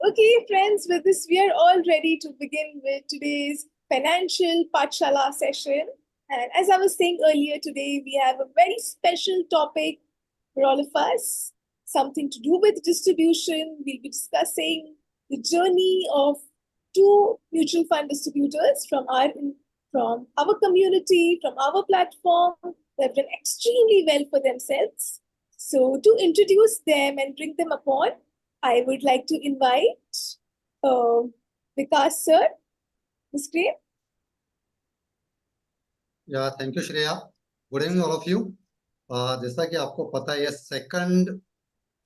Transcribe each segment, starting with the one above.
Okay, friends, with this, we are all ready to begin with today's financial Pathshala session. And as I was saying earlier, today we have a very special topic for all of us, something to do with distribution. We'll be discussing the journey of two mutual fund distributors from our community, from our platform. They've done extremely well for themselves. So to introduce them and bring them upon, I would like to invite Vikas sir, the screen. Thank you Shreya. Good evening all of you. जैसा कि आपको पता है, ये second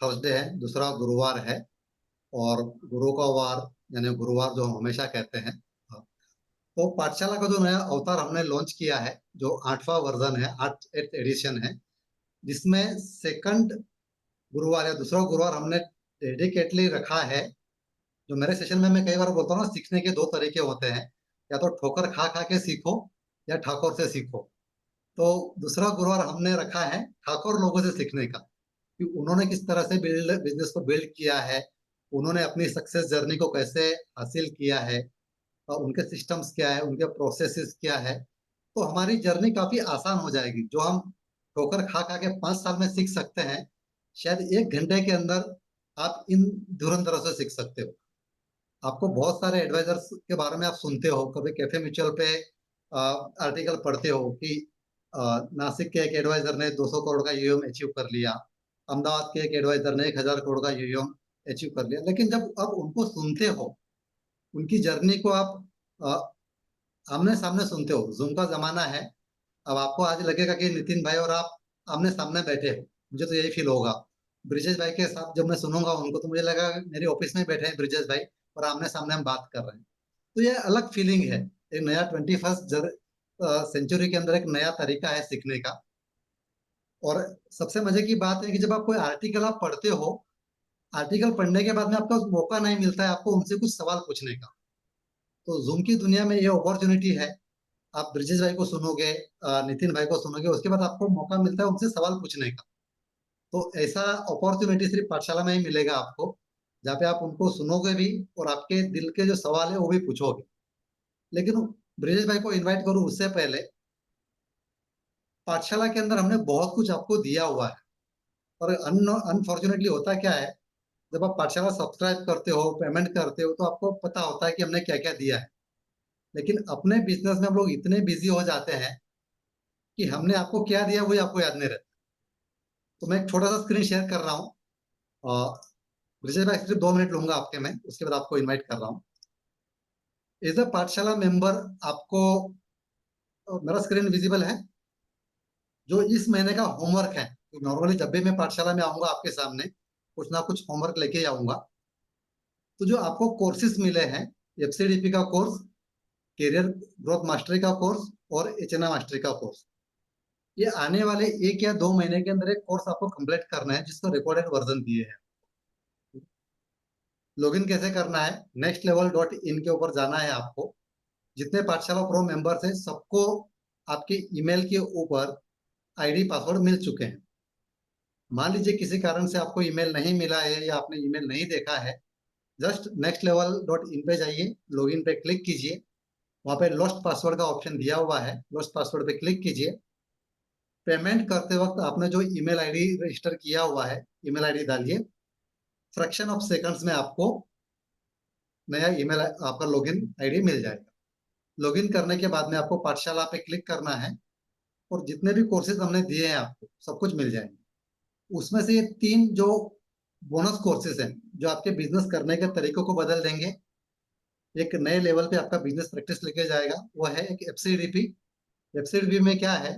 Thursday है, दूसरा गुरुवार है, और गुरु का वार यानी गुरुवार जो हम हमेशा कहते हैं। तो पाठशाला का जो नया अवतार हमने लॉन्च किया है, जो 8वां वर्जन है, 8th एडिशन है, जिसमें सेकंड गुरुवार या दूसरा गुरुवार हमने डेडिकेटली रखा है। जो मेरे सेशन में मैं कई बार बोलता हूँ ना, सीखने के दो तरीके होते हैं, या तो ठोकर खा खा के सीखो या ठाकुर से सीखो। तो दूसरा गुरुवार हमने रखा है ठाकुर लोगों से सीखने का, कि उन्होंने किस तरह से बिजनेस को बिल्ड किया है, उन्होंने अपनी सक्सेस जर्नी को कैसे हासिल किया है, और उनके सिस्टम्स क्या है, उनके प्रोसेसेस क्या है। तो हमारी जर्नी काफी आसान हो जाएगी। जो हम ठोकर खा खा के 5 साल में सीख सकते हैं, शायद 1 घंटे के अंदर आप इन धुरंधरों से सीख सकते हो। आपको बहुत सारे एडवाइजर्स के बारे में आप सुनते हो, कभी कैफे म्यूचुअल पे आर्टिकल पढ़ते हो कि नासिक के एक एडवाइजर ने 200 करोड़ का यूएम अचीव कर लिया, अहमदाबाद के एक एडवाइजर ने 1000 करोड़ का यूएम अचीव कर लिया। लेकिन जब आप उनको सुनते हो, उनकी जर्नी को आप आमने सामने सुनते हो, जूम का जमाना है, अब आपको आज लगेगा कि नितिन भाई और आप आमने सामने बैठे हो। मुझे तो यही फील होगा। ब्रिजेश भाई के साथ जब मैं सुनूंगा उनको, तो मुझे लगा मेरे ऑफिस में बैठे हैं ब्रिजेश भाई और आमने सामने हम बात कर रहे हैं। तो ये अलग फीलिंग है। एक नया 21st सेंचुरी के अंदर एक नया तरीका है सीखने का। और सबसे मजे की बात है कि जब आप कोई आर्टिकल आप पढ़ते हो, आर्टिकल पढ़ने के बाद में आपको मौका नहीं मिलता है आपको उनसे कुछ सवाल पूछने का। तो जूम की दुनिया में ये अपॉर्चुनिटी है। आप ब्रिजेश भाई को सुनोगे, नितिन भाई को सुनोगे, उसके बाद आपको मौका मिलता है उनसे सवाल पूछने का। तो ऐसा अपॉर्चुनिटी सिर्फ पाठशाला में ही मिलेगा आपको, जहाँ पे आप उनको सुनोगे भी और आपके दिल के जो सवाल है वो भी पूछोगे। लेकिन ब्रिजेश भाई को इनवाइट करूं उससे पहले, पाठशाला के अंदर हमने बहुत कुछ आपको दिया हुआ है। और अनफॉर्चुनेटली होता क्या है, जब आप पाठशाला सब्सक्राइब करते हो, पेमेंट करते हो, तो आपको पता होता है कि हमने क्या क्या दिया है। लेकिन अपने बिजनेस में हम लोग इतने बिजी हो जाते हैं कि हमने आपको क्या दिया वही आपको याद नहीं रहता। तो मैं एक छोटा सा स्क्रीन शेयर कर रहा हूँ, और ब्रिजेश भाई सिर्फ 2 मिनट लूंगा आपके, मैं उसके बाद आपको इन्वाइट कर रहा हूँ। एज अ पाठशाला मेंबर आपको मेरा स्क्रीन विजिबल है। जो इस महीने का होमवर्क है, नॉर्मली जब भी मैं पाठशाला में आऊंगा आपके सामने कुछ ना कुछ होमवर्क लेके आऊंगा। तो जो आपको कोर्सेज मिले हैं, एफसीडीपी का कोर्स, करियर ग्रोथ मास्टरी का कोर्स और एचएनआई मास्टरी का कोर्स, ये आने वाले 1 या 2 महीने के अंदर एक कोर्स आपको कंप्लीट करना है, जिसको रिकॉर्डेड वर्जन दिए हैं। लॉगिन कैसे करना है, nextlevel.in के ऊपर जाना है आपको। जितने पाठशाला प्रो मेंबर्स हैं सबको आपके ईमेल के ऊपर आईडी पासवर्ड मिल चुके हैं। मान लीजिए किसी कारण से आपको ईमेल नहीं मिला है या आपने ईमेल नहीं देखा है, जस्ट nextlevel.in पे जाइए, लॉगिन पे क्लिक कीजिए, वहां पे लॉस्ट पासवर्ड का ऑप्शन दिया हुआ है, लॉस्ट पासवर्ड पे क्लिक कीजिए। पेमेंट करते वक्त आपने जो ईमेल आईडी रजिस्टर किया हुआ है, ईमेल आईडी डालिए। फ्रैक्शन ऑफ सेकंड्स में आपको नया ईमेल आपका लॉगिन आईडी मिल जाएगा। लॉगिन करने के बाद में आपको पाठशाला पे क्लिक करना है, और जितने भी कोर्सेज हमने दिए हैं आपको सब कुछ मिल जाएंगे। उसमें से ये 3 जो बोनस कोर्सेज हैं जो आपके बिजनेस करने के तरीकों को बदल देंगे, एक नए लेवल पे आपका बिजनेस प्रैक्टिस लेके जाएगा, वो है एक एफसीडीपी। एफसीडीपी में क्या है,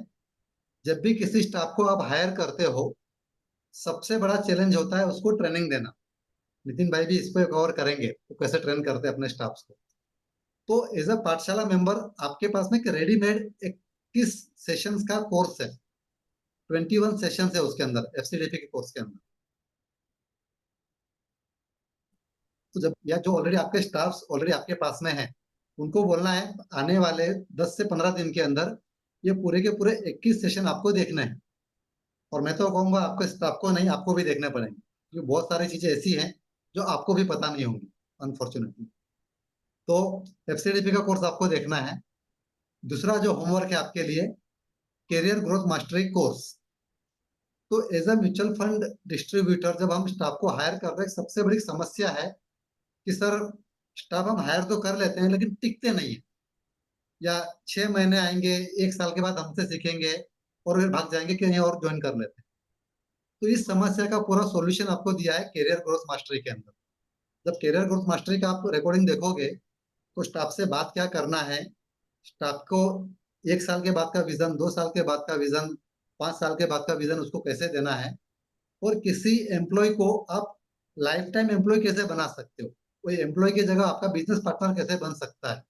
जब भी किसी स्टाफ को आप हायर करते हो, सबसे बड़ा चैलेंज होता है उसको ट्रेनिंग देना। नितिन भाई भी इसको कवर करेंगे तो कैसे ट्रेन करते हैं अपने स्टाफ को। तो एज अ पाठशाला मेंबर आपके पास में एक रेडीमेड 21 सेशंस का कोर्स है, 21 सेशन है उसके अंदर, एफसीडीपी के कोर्स के अंदर। तो जब या जो ऑलरेडी आपके स्टाफ ऑलरेडी आपके पास में है, उनको बोलना है आने वाले 10 से 15 दिन के अंदर ये पूरे के पूरे 21 सेशन आपको देखने हैं। और मैं तो कहूंगा आपके स्टाफ को नहीं, आपको भी देखने पड़ेंगे, क्योंकि बहुत सारी चीजें ऐसी हैं जो आपको भी पता नहीं होंगी। अनफॉर्चुनेटली। तो एफसीडीपी का कोर्स आपको देखना है। दूसरा जो होमवर्क है आपके लिए, कैरियर ग्रोथ मास्टरी कोर्स। तो as a mutual fund distributor जब हम स्टाफ को हायर कर रहे हैं, सबसे बड़ी समस्या है कि सर स्टाफ हम हायर तो कर लेते हैं लेकिन टिकते नहीं है, या 6 महीने आएंगे, 1 साल के बाद हमसे सीखेंगे और फिर भाग जाएंगे कहीं और ज्वाइन कर लेते हैं। तो इस समस्या का पूरा सॉल्यूशन आपको दिया है कैरियर ग्रोथ मास्टरी के अंदर। जब कैरियर ग्रोथ मास्टरी का आप रिकॉर्डिंग देखोगे तो स्टाफ से बात क्या करना है, स्टाफ को 1 साल के बाद का विजन, 2 साल के बाद का विजन, 5 साल के बाद का विजन उसको कैसे देना है, और किसी एम्प्लॉय को आप लाइफ टाइम एम्प्लॉय कैसे बना सकते हो, कोई एम्प्लॉय की जगह आपका बिजनेस पार्टनर कैसे बन सकता है,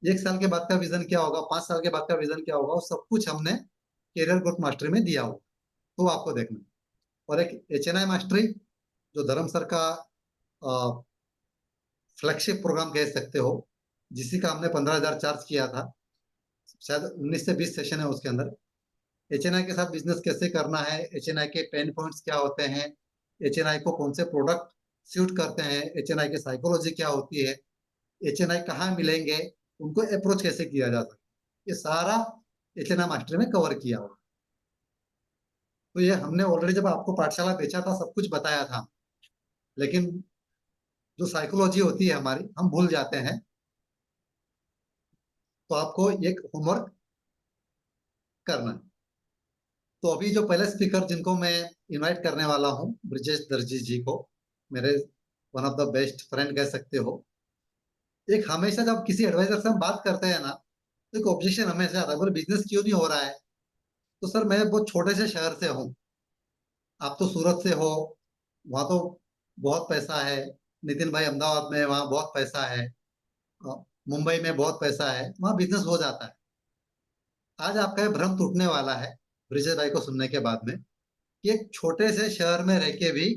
1 साल के बाद का विजन क्या होगा, 5 साल के बाद का विजन क्या होगा, वो सब कुछ हमने कैरियर ग्रोथ मास्टरी में दिया होगा। तो आपको देखना। और एक HNI मास्टरी, जो धर्म सर का फ्लैगशिप प्रोग्राम कह सकते हो, जिसी का हमने 15,000 चार्ज किया था, शायद 19 से 20 सेशन है उसके अंदर। HNI के साथ बिजनेस कैसे करना है, HNI के पेन पॉइंट्स क्या होते हैं, HNI को कौन से प्रोडक्ट सूट करते हैं, HNI की साइकोलॉजी क्या होती है, HNI कहाँ मिलेंगे, उनको अप्रोच कैसे किया जा सकता है, ये सारा HNI मास्टरी में कवर किया हुआ। तो ये हमने ऑलरेडी जब आपको पाठशाला बेचा था सब कुछ बताया था, लेकिन जो साइकोलॉजी होती है हमारी, हम भूल जाते हैं। तो आपको एक होमवर्क करना है। तो अभी जो पहले स्पीकर जिनको मैं इनवाइट करने वाला हूँ, ब्रिजेश दर्जी जी को, मेरे one of the best friend कह सकते हो। एक हमेशा जब किसी एडवाइजर से हम बात करते हैं ना, तो एक ऑब्जेक्शन हमेशा आता है, बोले बिजनेस क्यों नहीं हो रहा है। तो सर मैं बहुत छोटे से शहर से हूँ, आप तो सूरत से हो, वहाँ तो बहुत पैसा है, नितिन भाई अहमदाबाद में, वहाँ बहुत पैसा है, मुंबई में बहुत पैसा है, वहाँ बिजनेस हो जाता है। आज आपका ये भ्रम टूटने वाला है ब्रिजेश भाई को सुनने के बाद में, कि एक छोटे से शहर में रह के भी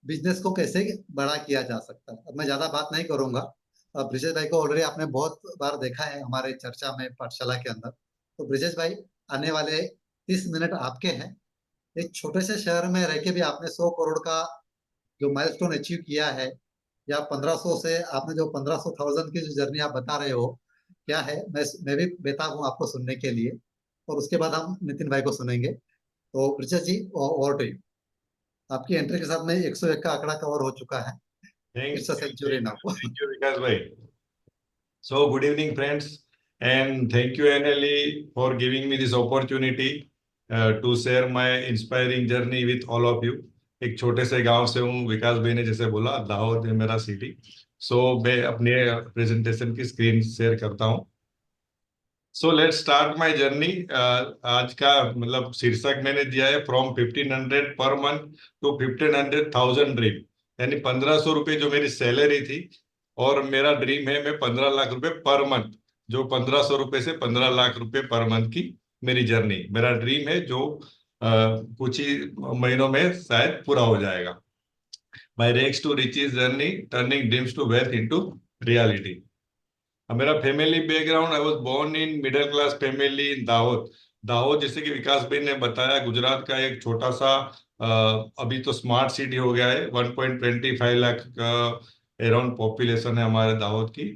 बिजनेस को कैसे बड़ा किया जा सकता है। अब मैं ज्यादा बात नहीं करूंगा। अब ब्रिजेश भाई को ऑलरेडी आपने बहुत बार देखा है हमारे चर्चा में, पाठशाला के अंदर। तो ब्रिजेश भाई, आने वाले 30 मिनट आपके हैं। एक छोटे से शहर में रह के भी आपने 100 करोड़ का जो माइलस्टोन अचीव किया है, या 1500 से आपने जो 1500,000 की जो जर्नी आप बता रहे हो, क्या है, मैं भी बेताब हूँ आपको सुनने के लिए। और उसके बाद हम नितिन भाई को सुनेंगे। तो ब्रिजेश जी, ओवर टू यू। आपकी एंट्री के साथ में 101 का आंकड़ा कवर हो चुका है। Thank, it's a century now. thank you, Vikas bhai. So, good evening, friends, and thank you, NLE, for giving me this opportunity to share my inspiring journey with all of you. एक छोटे से गांव से हूँ, विकास भाई ने जैसे बोला, दाहोद है मेरा सिटी। मैं अपने प्रेजेंटेशन की स्क्रीन शेयर करता हूँ। Let's start my journey. आज का मतलब शीर्षक मैंने दिया है, from 1500 per month to 1500,000 dream, यानी 1500 रुपये जो मेरी सैलरी थी, और मेरा ड्रीम है मैं 15 लाख रुपए पर मंथ, जो 1500 रुपये से 15 लाख रुपए पर मंथ की मेरी जर्नी, मेरा ड्रीम है, जो कुछ ही महीनों में शायद पूरा हो जाएगा। My rags to riches journey, turning dreams to wealth into reality. अब मेरा family background, I was born in middle class family in Dahod. Dahod, जैसे कि विकास भाई ने बताया, गुजरात का एक छोटा सा अभी तो स्मार्ट सिटी हो गया है, 1.25 लाख का अराउंड पॉपुलेशन है हमारे दाहोद की,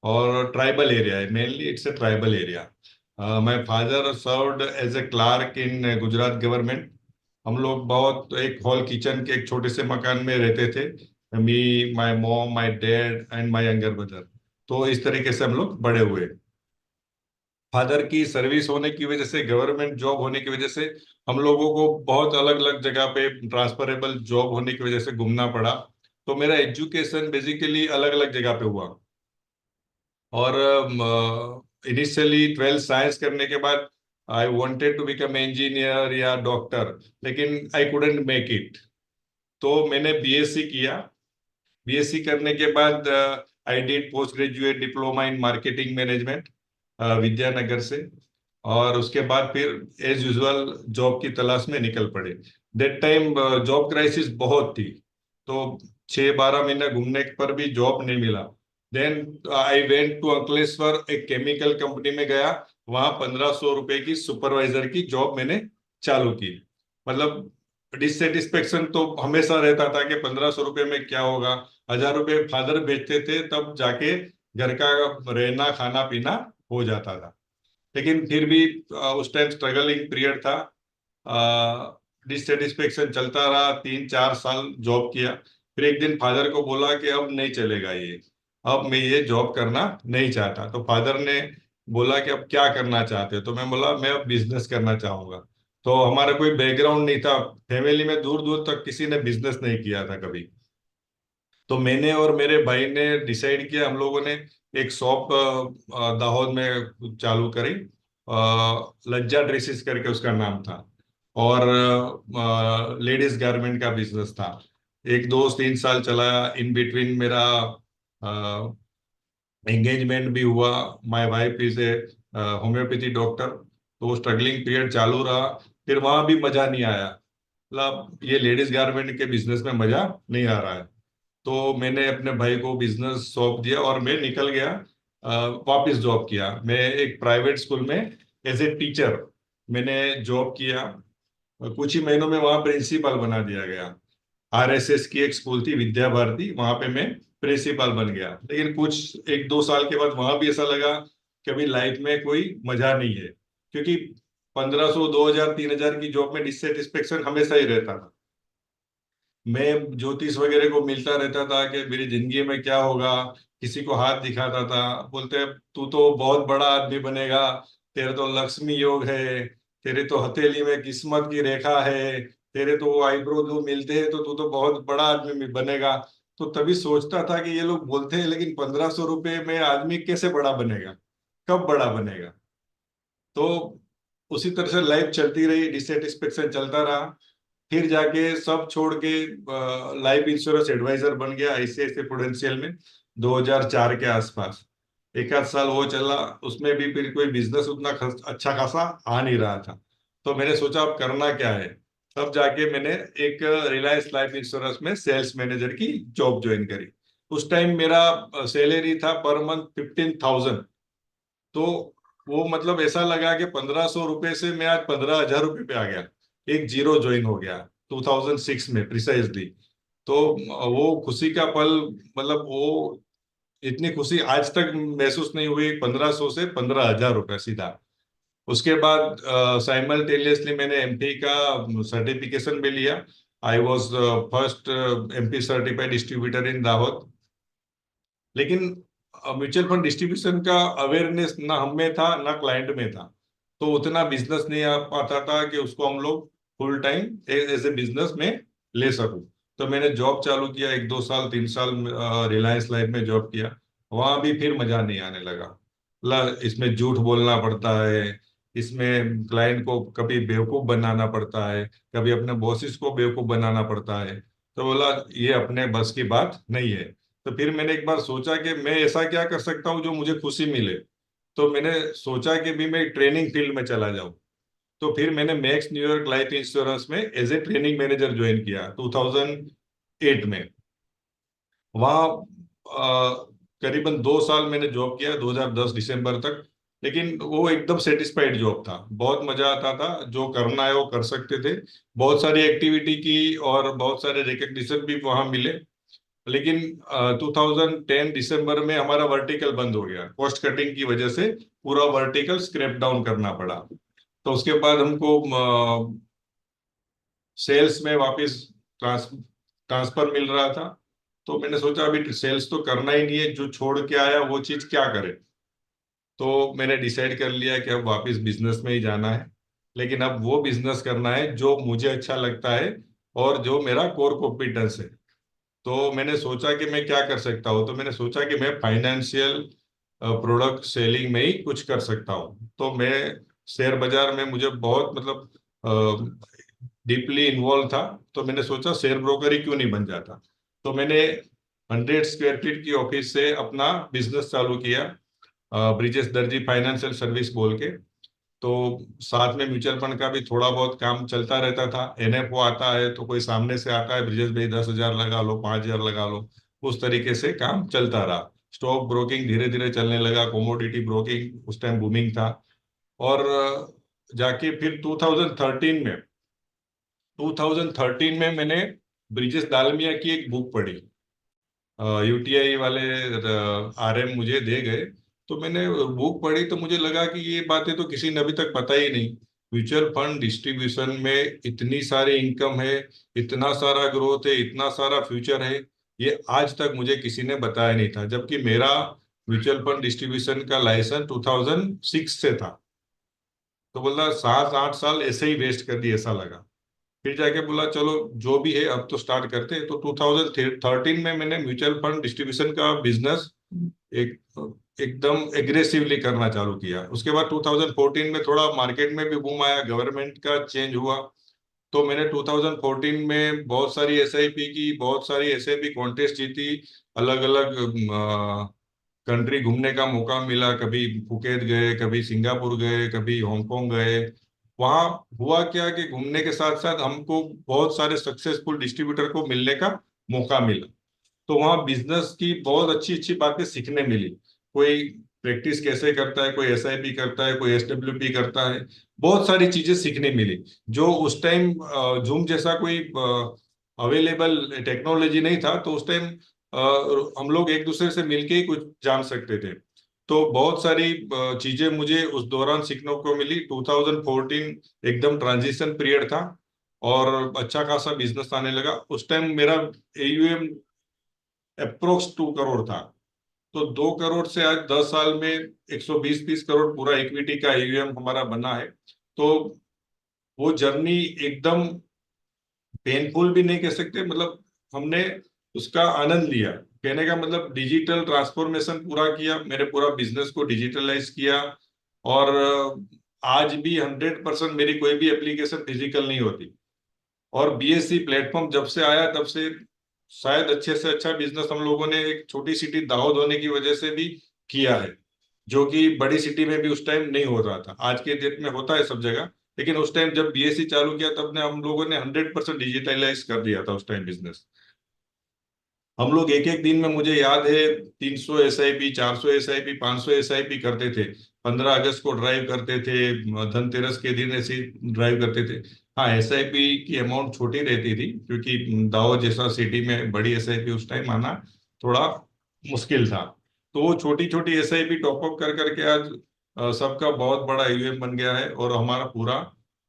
और ट्राइबल एरिया है, mainly it's a tribal area. My father served as a clerk in Gujarat government. हम लोग बहुत एक हॉल किचन के एक छोटे से मकान में रहते थे, me, my mom, my dad and my younger brother. तो इस तरीके से हम लोग बड़े हुए। फादर की सर्विस होने की वजह से, गवर्नमेंट जॉब होने की वजह से, हम लोगों को बहुत अलग अलग जगह पे ट्रांसफरेबल जॉब होने की वजह से घूमना पड़ा। तो मेरा एजुकेशन बेसिकली अलग अलग जगह पे हुआ। और इनिशियली 12th साइंस करने के बाद I wanted to become engineer या डॉक्टर, लेकिन आई कुडंट मेक इट। तो मैंने बीएससी किया। बीएससी करने के बाद I did post graduate diploma in marketing management Vidyanagar से, और उसके बाद फिर एज यूजुअल जॉब की तलाश में निकल पड़े। दैट टाइम जॉब क्राइसिस बहुत थी, तो 6-12 महीने घूमने पर भी जॉब नहीं मिला। Then I went to Ankleshwar, एक केमिकल कंपनी में गया, वहां 1500 रुपए की सुपरवाइजर की जॉब मैंने चालू की। मतलब डिससेटिस्फेक्शन तो हमेशा रहता था कि 1500 रुपये में क्या होगा। 1000 रुपये फादर बेचते थे तब जाके घर का रहना खाना पीना हो जाता था। लेकिन फिर भी उस टाइम स्ट्रगलिंग पीरियड था। डिससेटिस्फेक्शन चलता रहा, 3-4 साल जॉब किया। फिर एक दिन फादर को बोला कि अब नहीं चलेगा ये, अब मैं ये जॉब करना नहीं चाहता। तो फादर ने बोला कि अब क्या करना चाहते हो? तो मैं बोला मैं अब बिजनेस करना चाहूंगा। तो हमारा कोई बैकग्राउंड नहीं था, फैमिली में दूर दूर तक किसी ने बिजनेस नहीं किया था कभी। तो मैंने और मेरे भाई ने डिसाइड किया, हम लोगों ने एक शॉप दाहोद में चालू करी। लज्जा ड्रेसेस करके उसका नाम था, और लेडीज गारमेंट का बिजनेस था। एक 2-3 साल चलाया। इन बिटवीन मेरा एंगेजमेंट भी हुआ। My wife is a homeopathy doctor. तो वो स्ट्रगलिंग पीरियड चालू रहा। फिर वहां भी मजा नहीं आया, मतलब ये लेडीज गारमेंट के बिजनेस में मजा नहीं आ रहा है। तो मैंने अपने भाई को बिजनेस सौंप दिया और मैं निकल गया। वापस जॉब किया। मैं एक प्राइवेट स्कूल में एज ए टीचर मैंने जॉब किया। कुछ ही महीनों में वहां प्रिंसिपल बना दिया गया। आरएसएस की एक स्कूल थी विद्या भारती, वहां पे मैं प्रिंसिपल बन गया। लेकिन कुछ 1-2 साल के बाद वहां भी ऐसा लगा कि अभी लाइफ में कोई मजा नहीं है, क्योंकि 1500, 2000, 3000 की जॉब में डिससेटिस्फेक्शन हमेशा ही रहता था। मैं ज्योतिष वगैरह को मिलता रहता था कि मेरी जिंदगी में क्या होगा। किसी को हाथ दिखाता था, बोलते तू तो बहुत बड़ा आदमी बनेगा, तेरे तो लक्ष्मी योग है, तेरे तो हथेली में किस्मत की रेखा है, तेरे तो आईब्रो जो मिलते हैं तो तू तो बहुत बड़ा आदमी बनेगा। तो तभी सोचता था कि ये लोग बोलते हैं, लेकिन 1500 रुपये में आदमी कैसे बड़ा बनेगा, कब बड़ा बनेगा। तो उसी तरह से लाइफ चलती रही, डिससेटिस्फेक्शन चलता रहा। फिर जाके सब छोड़ के लाइफ इंश्योरेंस एडवाइजर बन गया आईसीआईसीआई प्रूडेंशियल में 2004 के आसपास। एक आध साल वो चला, उसमें भी फिर कोई बिजनेस उतना अच्छा खासा आ नहीं रहा था। तो मैंने सोचा अब करना क्या है। तब जाके मैंने एक रिलायंस लाइफ इंश्योरेंस में सेल्स मैनेजर की जॉब ज्वाइन करी। उस टाइम मेरा सैलरी था पर मंथ 15,000। तो वो मतलब ऐसा लगा कि 1500 रुपये से मैं आज 15,000 रुपये पे आ गया। एक जीरो ज्वाइन हो गया 2006 में प्रिसाइजली। तो वो खुशी का पल, मतलब वो इतनी खुशी आज तक महसूस नहीं हुई। 1500 से 15,000 रुपये सीधा। उसके बाद साइमल्टेनियसली मैंने एमपी का सर्टिफिकेशन भी लिया। I was first MP certified distributor in Dahod. लेकिन म्यूचुअल फंड डिस्ट्रीब्यूशन का अवेयरनेस ना हम में था ना क्लाइंट में था। तो उतना बिजनेस नहीं आ पाता था कि उसको हम लोग full time as a business में ले सकूं। तो मैंने जॉब चालू किया, 1-2 साल 3 साल रिलायंस लाइफ में जॉब किया। वहां भी फिर मजा नहीं आने लगा। इसमें झूठ बोलना पड़ता है, इसमें क्लाइंट को कभी बेवकूफ बनाना पड़ता है, कभी अपने बॉसेस को बेवकूफ बनाना पड़ता है। तो बोला ये अपने बस की बात नहीं है। तो फिर मैंने एक बार सोचा कि मैं ऐसा क्या कर सकता हूँ जो मुझे खुशी मिले। तो मैंने सोचा कि भी मैं ट्रेनिंग फील्ड में चला जाऊं। तो फिर मैंने मैक्स न्यूयॉर्क लाइफ इंश्योरेंस में as a training manager join किया 2008 में। वहाँ करीबन 2 साल मैंने जॉब किया, 2010 दिसंबर तक। लेकिन वो एकदम सेटिस्फाइड जॉब था, बहुत मजा आता था, जो करना है वो कर सकते थे। बहुत सारी एक्टिविटी की और बहुत सारे रिकग्निशन भी वहाँ मिले। लेकिन 2010 दिसंबर में हमारा वर्टिकल बंद हो गया, कॉस्ट कटिंग की वजह से पूरा वर्टिकल स्क्रैप डाउन करना पड़ा। तो उसके बाद हमको सेल्स में वापस ट्रांसफर मिल रहा था। तो मैंने सोचा अभी सेल्स तो करना ही नहीं है, जो छोड़ के आया वो चीज क्या करे। तो मैंने डिसाइड कर लिया कि अब वापस बिजनेस में ही जाना है। लेकिन अब वो बिजनेस करना है जो मुझे अच्छा लगता है और जो मेरा कोर कॉम्पिटेंस है। तो मैंने सोचा कि मैं क्या कर सकता हूँ। तो मैंने सोचा कि मैं फाइनेंशियल प्रोडक्ट सेलिंग में ही कुछ कर सकता हूँ। तो मैं शेयर बाजार में मुझे बहुत मतलब डीपली इन्वॉल्व था। तो मैंने सोचा शेयर ब्रोकर ही क्यों नहीं बन जाता। तो मैंने 100 स्क्वायर फीट की ऑफिस से अपना बिजनेस चालू किया, ब्रिजेश दर्जी फाइनेंशियल सर्विस बोल के। तो साथ में म्यूचुअल फंड का भी थोड़ा बहुत काम चलता रहता था। एनएफओ आता है तो कोई सामने से आता है, ब्रिजेश भाई 10,000 लगा लो, 5,000 लगा लो। उस तरीके से काम चलता रहा। स्टॉक ब्रोकिंग धीरे धीरे चलने लगा, कोमोडिटी ब्रोकिंग उस टाइम बूमिंग था। और जाके फिर 2013 में 2013 में मैंने ब्रिजेश दालमिया की एक बुक पढ़ी। यूटीआई वाले आरएम मुझे दे गए, तो मैंने बुक पढ़ी तो मुझे लगा कि ये बातें तो किसी ने अभी तक पता ही नहीं। म्यूचुअल फंड डिस्ट्रीब्यूशन में इतनी सारी इनकम है, इतना सारा ग्रोथ है, इतना सारा फ्यूचर है, ये आज तक मुझे किसी ने बताया नहीं था। जबकि मेरा म्यूचुअल फंड डिस्ट्रीब्यूशन का लाइसेंस 2006 से था। तो बोला 7-8 साल ऐसे ही वेस्ट कर दिए, ऐसा लगा। फिर जाके बोला चलो जो भी है अब तो स्टार्ट करते हैं। तो 2013 में मैंने म्यूचुअल फंड डिस्ट्रीब्यूशन का बिजनेस एक एकदम एग्रेसिवली करना चालू किया। उसके बाद 2014 में थोड़ा मार्केट में भी बूम आया, गवर्नमेंट का चेंज हुआ, तो मैंने 2014 में बहुत सारी एसआईपी की, बहुत सारी एसआईपी कॉन्टेस्ट जीती। अलग अलग कंट्री घूमने का मौका मिला, कभी फुकेत गए, कभी सिंगापुर गए, कभी हांगकांग गए। वहां हुआ क्या कि घूमने के साथ साथ हमको बहुत सारे सक्सेसफुल डिस्ट्रीब्यूटर को मिलने का मौका मिला। तो वहाँ बिजनेस की बहुत अच्छी अच्छी बातें सीखने मिली। कोई प्रैक्टिस कैसे करता है, कोई एसआईपी करता है, कोई एसडब्ल्यूपी करता है, बहुत सारी चीजें सीखने मिली। जो उस टाइम जूम जैसा कोई अवेलेबल टेक्नोलॉजी नहीं था, तो उस टाइम हम लोग एक दूसरे से मिलके ही कुछ जान सकते थे। तो बहुत सारी चीजें मुझे उस दौरान सीखने को मिली। 2014 एकदम ट्रांजिशन पीरियड था और अच्छा खासा बिजनेस आने लगा। उस टाइम मेरा एयूएम अप्रोक्स 2 करोड़ था। तो 2 करोड़ से आज 10 साल में 120-30 करोड़ पूरा इक्विटी का एयूएम हमारा बना है। तो वो जर्नी एकदम पेनफुल भी नहीं कह सकते, मतलब हमने उसका आनंद लिया। कहने का मतलब डिजिटल ट्रांसफॉर्मेशन पूरा किया, मेरे पूरा बिजनेस को डिजिटलाइज किया। और आज भी 100% मेरी कोई भी एप्लीकेशन फिजिकल नहीं होती। और बीएससी प्लेटफॉर्म जब से आया तब से शायद अच्छे से अच्छा बिजनेस हम लोगों ने एक छोटी सिटी दाहोद होने की वजह से भी किया है, जो कि बड़ी सिटी में भी उस टाइम नहीं हो रहा था। आज के डेट में होता है सब जगह, लेकिन उस टाइम जब बीएससी चालू किया तब ने हम लोगों ने 100% डिजिटलाइज कर दिया था उस टाइम बिजनेस। हम लोग एक एक दिन में, मुझे याद है, 300 एसआईपी, 400 एसआईपी, 500 एसआईपी करते थे। 15 अगस्त को ड्राइव करते थे, धनतेरस के दिन ऐसे ड्राइव करते थे। हाँ, एसआईपी की अमाउंट छोटी रहती थी, क्योंकि दाहोद जैसा सिटी में बड़ी एसआईपी उस टाइम आना थोड़ा मुश्किल था। तो वो छोटी छोटी एसआईपी टॉपअप कर करके आज सबका बहुत बड़ा एयूएम बन गया है। और हमारा पूरा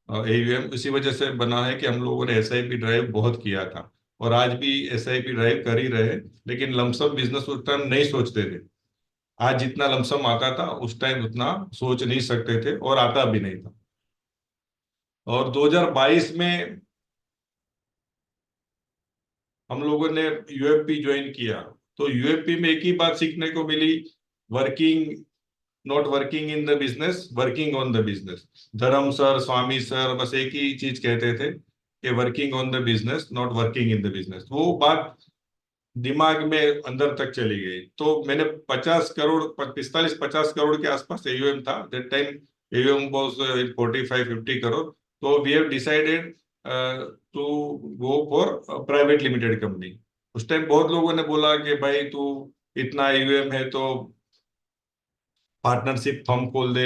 एयूएम इसी वजह से बना है कि हम लोगों ने एसआईपी ड्राइव बहुत किया था। और आज भी एसआईपी ड्राइव कर ही रहे हैं, लेकिन लमसम बिजनेस उस टाइम नहीं सोचते थे। आज जितना लमसम आता था उस टाइम उतना सोच नहीं सकते थे, और आता भी नहीं था। और 2022 में हम लोगों ने यूएफपी ज्वाइन किया। तो यूएफपी में एक ही बात सीखने को मिली, working, not working in the business, working on the business. Dharm sir, Swami sir बस एक ही चीज कहते थे कि working on the business, not working in the business. वो बात दिमाग में अंदर तक चली गई। तो मैंने 50 करोड़, 45-50 करोड़ के आसपास एयूएम था that time. AUM was 45-50 crore. तो we have decided to go for private limited company. उस टाइम बहुत लोगों ने बोला कि भाई तू इतना एयूएम है तो पार्टनरशिप फर्म खोल दे,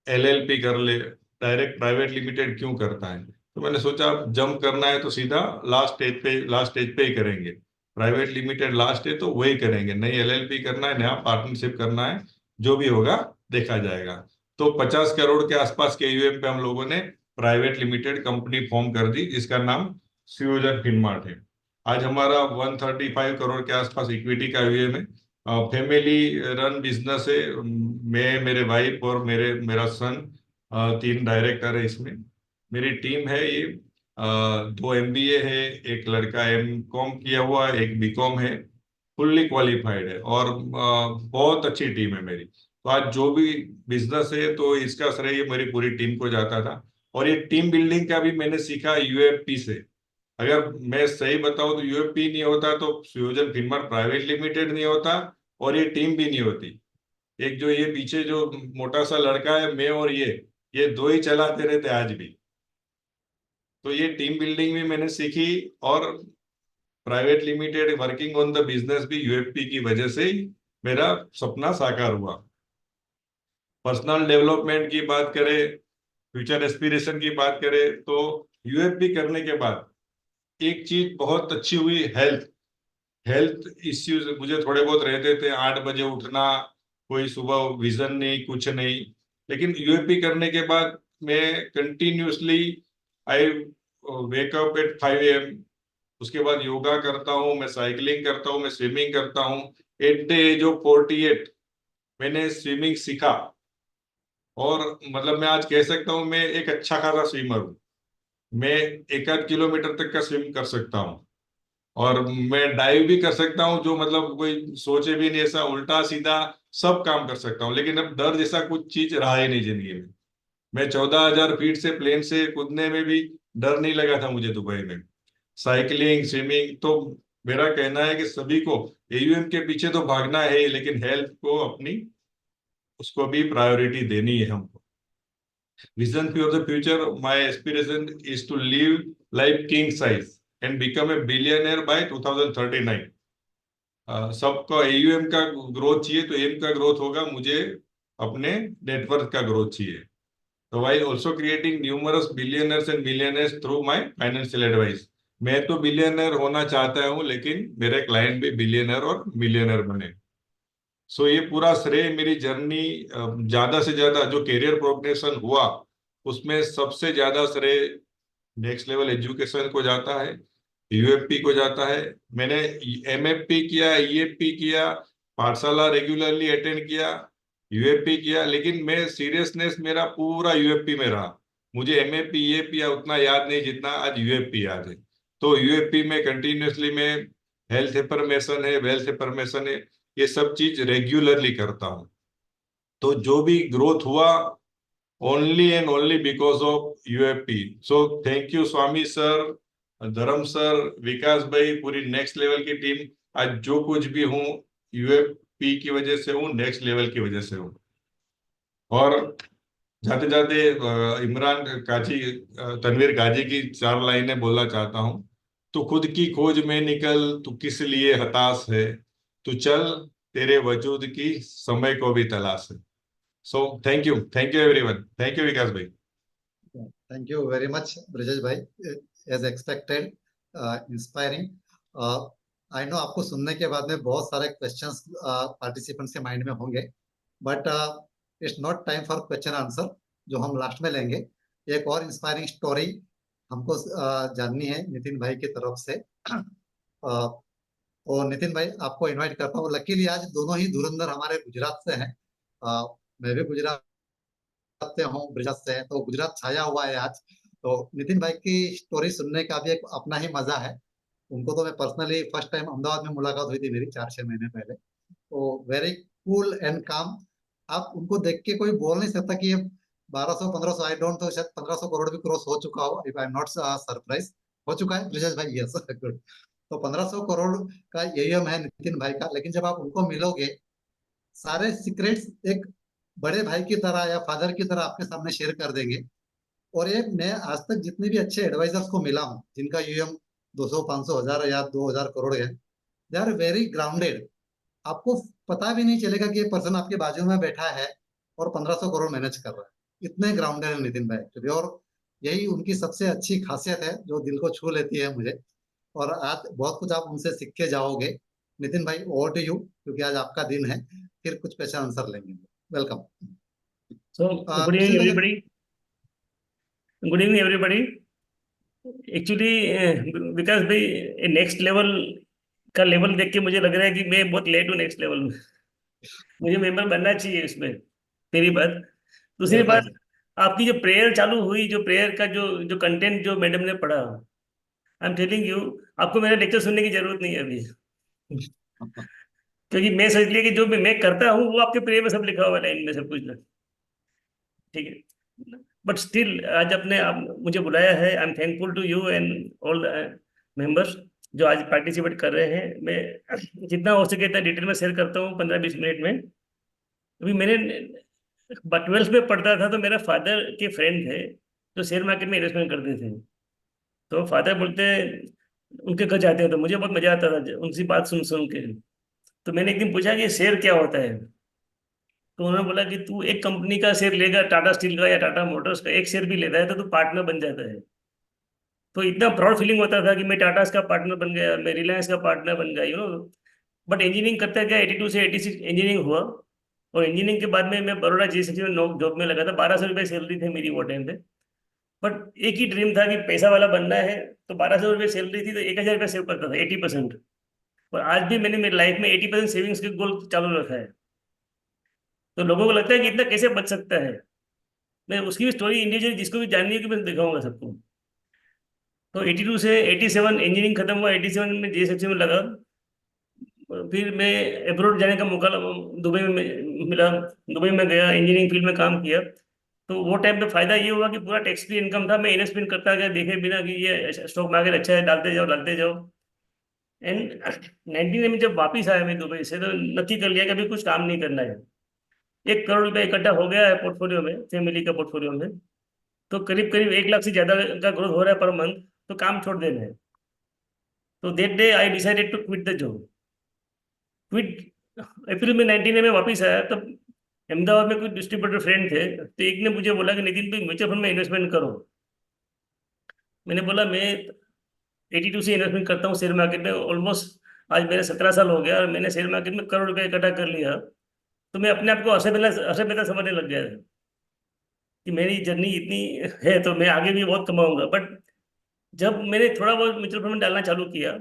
एलएलपी कर ले, डायरेक्ट प्राइवेट लिमिटेड क्यों करता है। तो मैंने सोचा जंप करना है तो सीधा लास्ट स्टेज पे ही करेंगे। प्राइवेट लिमिटेड लास्ट है तो वही करेंगे, नहीं एलएलपी करना है, नया पार्टनरशिप करना है, जो भी होगा देखा जाएगा। तो 50 करोड़ के आसपास के यूएम पे हम लोगों ने प्राइवेट लिमिटेड कंपनी फॉर्म कर दी, जिसका नाम सुयोजन फिनमार्ट है। आज हमारा 135 करोड़ के आसपास इक्विटी का यूएम है। फैमिली रन बिजनेस है। मैं, मेरे वाइफ और मेरा सन, 3 डायरेक्टर है इसमें। मेरी टीम है ये, 2 एमबीए है, एक लड़का एमकॉम किया हुआ है, एक बीकॉम है, फुल्ली क्वालिफाइड है। और बहुत अच्छी टीम है मेरी। तो आज जो भी बिजनेस है तो इसका श्रेय मेरी पूरी टीम को जाता था। और ये टीम बिल्डिंग का भी मैंने सीखा यूएफपी से। अगर मैं सही बताऊं तो यूएफपी नहीं होता तो सुयोजन फिनमार्ट प्राइवेट लिमिटेड नहीं होता, और ये टीम भी नहीं होती। एक जो ये पीछे जो मोटा सा लड़का है, मैं और ये दो ही चलाते रहते आज भी। तो ये टीम बिल्डिंग भी मैंने सीखी, और private limited working on the business भी यूएफपी की वजह से ही मेरा सपना साकार हुआ। पर्सनल डेवलपमेंट की बात करें, फ्यूचर एस्पिरेशन की बात करें, तो यूएफपी करने के बाद एक चीज बहुत अच्छी हुई, हेल्थ इश्यूज मुझे थोड़े बहुत रहते थे, 8 बजे उठना, कोई सुबह विजन नहीं, कुछ नहीं। लेकिन यूएफपी करने के बाद मैं continuously I wake up at 5 AM। उसके बाद योगा करता हूँ, मैं साइकिलिंग करता हूँ, मैं स्विमिंग करता हूँ। एट द एज ऑफ 48 मैंने स्विमिंग सीखा, और मतलब मैं आज कह सकता हूँ मैं एक अच्छा खासा स्विमर हूँ। मैं 1 आध किलोमीटर तक का स्विम कर सकता हूँ, और मैं डाइव भी कर सकता हूँ, जो मतलब कोई सोचे भी नहीं, ऐसा उल्टा सीधा सब काम कर सकता हूँ। लेकिन अब डर जैसा कुछ चीज रहा ही नहीं जिंदगी में। मैं 14,000 फीट से प्लेन से कूदने में भी डर नहीं लगा था मुझे दुबई में। साइकिलिंग, स्विमिंग, तो मेरा कहना है कि सभी को एयूएम के पीछे तो भागना है ही, लेकिन हेल्थ को अपनी, उसको भी प्रायोरिटी देनी है हमको। Vision for the future, my aspiration is to live life king size and become a billionaire by 2039। सबको एयूएम का ग्रोथ चाहिए, तो एम का ग्रोथ होगा, मुझे अपने नेटवर्क का ग्रोथ चाहिए। तो while also creating numerous billionaires and millionaires through my financial advice, मैं तो बिलियनर होना चाहता हूँ, लेकिन मेरे क्लाइंट भी बिलियनर और मिलियनर बने। सो ये पूरा श्रेय मेरी जर्नी, ज्यादा से ज्यादा जो करियर प्रोग्रेशन हुआ, उसमें सबसे ज्यादा श्रेय नेक्स्ट लेवल एजुकेशन को जाता है, यूएफपी को जाता है। मैंने एमएफपी किया, ईएफपी किया, पाठशाला रेगुलरली अटेंड किया, यूएफपी किया, लेकिन मैं सीरियसनेस मेरा पूरा यूएफपी में रहा। मुझे एमएफपी ईएफपी उतना याद नहीं जितना आज यूएफपी याद है। तो यूएफपी में कंटिन्यूसली मैं हेल्थ इंफॉर्मेशन है, वेल्थ इंफॉर्मेशन है, ये सब चीज रेगुलरली करता हूँ। तो जो भी ग्रोथ हुआ, only and only because of UFP. So thank you Swami sir, धर्म सर, विकास भाई, पूरी नेक्स्ट लेवल की टीम। आज जो कुछ भी हूँ यूएफपी की वजह से हूँ, नेक्स्ट लेवल की वजह से हूँ। और जाते जाते इमरान काजी, तनवीर गाजी की 4 लाइनें बोलना चाहता हूँ। तू खुद की खोज में निकल, तू किस लिए हताश है, तू चल, तेरे वजूद की समय को भी तलाश है। So thank you everyone, thank you Vikas भाई। Thank you very much Brajesh भाई, as expected, inspiring. I know आपको सुनने के बाद में बहुत सारे क्वेश्चंस पार्टिसिपेंट्स के माइंड में होंगे, but it's not time for question answer, जो हम लास्ट में लेंगे। एक और इंस्पायरिंग स्टोरी हमको जाननी है नितिन भाई की तरफ से। और नितिन भाई, आपको इनवाइट करता हूँ। लकीली आज दोनों ही धुरंधर हमारे गुजरात से हैं। मैं भी गुजरात से हूँ, ब्रिज से है, तो गुजरात छाया हुआ है आज। तो नितिन भाई की स्टोरी सुनने का भी एक अपना ही मजा है। उनको तो मैं पर्सनली फर्स्ट टाइम अहमदाबाद में मुलाकात हुई थी मेरी 4-6 महीने पहले। तो वेरी कूल एंड काम। आप उनको देख के कोई बोल नहीं सकता कि ये 1200-1500, आई डोंट, तो शायद 1500 करोड़ भी क्रॉस हो चुका हो, if I am not surprise. हो चुका है ब्रिजेश भाई? Yes, good. तो 1500 करोड़ का एम है नितिन भाई का, लेकिन जब आप उनको मिलोगे, सारे सीक्रेट्स एक बड़े भाई की तरह या फादर की तरह आपके सामने शेयर कर देंगे। और ये मैं आज तक जितने भी अच्छे एडवाइजर्स को मिला हूँ, जिनका यूएम 200, 500, 1000 या 2000 करोड़ है, दे आर वेरी ग्राउंडेड। आपको पता भी नहीं चलेगा कि ये पर्सन आपके बाजू में बैठा है और 1500 करोड़ मैनेज कर रहा है। इतने ग्राउंडेड है नितिन भाई एक्चुअली, और यही उनकी सबसे अच्छी खासियत है जो दिल को छू लेती है मुझे। और आज बहुत कुछ आप उनसे सीख के जाओगे। नितिन भाई, ओवर टू यू, क्योंकि आज आपका दिन है। फिर कुछ क्वेश्चन आंसर लेंगे। वेलकम। So, good evening, विशेष भाई, everybody. Good evening, everybody. Actually, विकास भाई, नेक्स्ट लेवल का लेवल देख के मुझे लग रहा है कि मैं बहुत लेट हूँ नेक्स्ट लेवल में। मुझे मेंबर बनना चाहिए इसमें, पहली बात। दूसरी बात, आपकी जो प्रेयर चालू हुई, जो प्रेयर का जो जो कंटेंट जो मैडम ने पढ़ा, आई एम टेलिंग यू, आपको मेरा लेक्चर सुनने की जरूरत नहीं है अभी। क्योंकि मैं सोच लिया कि जो मैं करता हूँ वो आपके प्रेयर में सब लिखा हुआ है, लाइन में सब कुछ ना, ठीक है। बट स्टिल आज आपने आप मुझे बुलाया है, I am thankful to you and all the members जो आज पार्टिसिपेट कर रहे हैं। मैं जितना हो सके इतना डिटेल में शेयर करता हूँ 15-20 मिनट में। अभी मैंने 12th में पढ़ता था, तो मेरा फादर के फ्रेंड थे जो शेयर मार्केट में इन्वेस्टमेंट करते थे। तो फादर बोलते, उनके घर जाते हैं तो मुझे बहुत मजा आता था उनकी बात सुन सुन के। तो मैंने एक दिन पूछा कि शेयर क्या होता है, तो उन्होंने बोला कि तू एक कंपनी का शेयर लेगा, टाटा स्टील का या टाटा मोटर्स का, एक शेयर भी लेता है तो तू पार्टनर बन जाता है। तो इतना प्राउड फीलिंग होता था कि मैं टाटा का पार्टनर बन गया, मैं रिलायंस का पार्टनर बन गया, बट इंजीनियरिंग करता गया, 82 से 86 इंजीनियरिंग हुआ। और इंजीनियरिंग के बाद में मैं बड़ौदा जीएसएससी में जॉब में लगा था, 1200 रुपये सैलरी थी मेरी वो टाइम पे। बट एक ही ड्रीम था कि पैसा वाला बनना है, तो 1200 रुपये सैलरी थी तो 1000 रुपये सेव करता था, 80%। और आज भी मैंने मेरी लाइफ में 80% सेविंग्स के गोल चालू रखा है। तो लोगों को लगता है कि इतना कैसे बच सकता है। मैं उसकी भी स्टोरी इंडिविजुअली जिसको भी जाननी है कि मैं दिखाऊंगा सबको। तो 82 से 87 इंजीनियरिंग खत्म हुआ, 87 में जीएसएफसी में लगा। फिर मैं अब्रॉड जाने का मौका दुबई में मिला। दुबई में गया, इंजीनियरिंग फील्ड में काम किया। तो वो टाइम पे फायदा ये हुआ कि पूरा टैक्स फ्री इनकम था, मैं इन्वेस्टमेंट करता गया देखे बिना कि ये स्टॉक मार्केट अच्छा है, डालते जाओ। एंड 19 में जब वापिस आया मैं दुबई से, तो नक्की कर लिया कि अभी कुछ काम नहीं करना है। 1 करोड़ रुपए इकट्ठा हो गया है पोर्टफोलियो में, फैमिली का पोर्टफोलियो में। तो करीब करीब 1 लाख से ज्यादा का ग्रोथ हो रहा है पर मंथ। तो काम छोड़ देना है। तो that day I decided to quit the job. Quit April में 19 में वापस आया, तब अहमदाबाद में कुछ डिस्ट्रीब्यूटर फ्रेंड थे, तो एक ने मुझे बोला कि नितिन भाई म्यूचुअल फंड में इन्वेस्टमेंट करो। मैंने बोला मैं 82 से इन्वेस्टमेंट करता हूँ शेयर मार्केट में, ऑलमोस्ट आज मेरे 17 साल हो गया और मैंने शेयर मार्केट में करोड़ रुपए इकट्ठा कर लिया। तो मैं अपने आप को असफलता समझने लग गया कि मेरी जर्नी इतनी है तो मैं आगे भी बहुत कमाऊंगा। बट जब मैंने थोड़ा बहुत म्यूचुअल फंड में डालना चालू किया,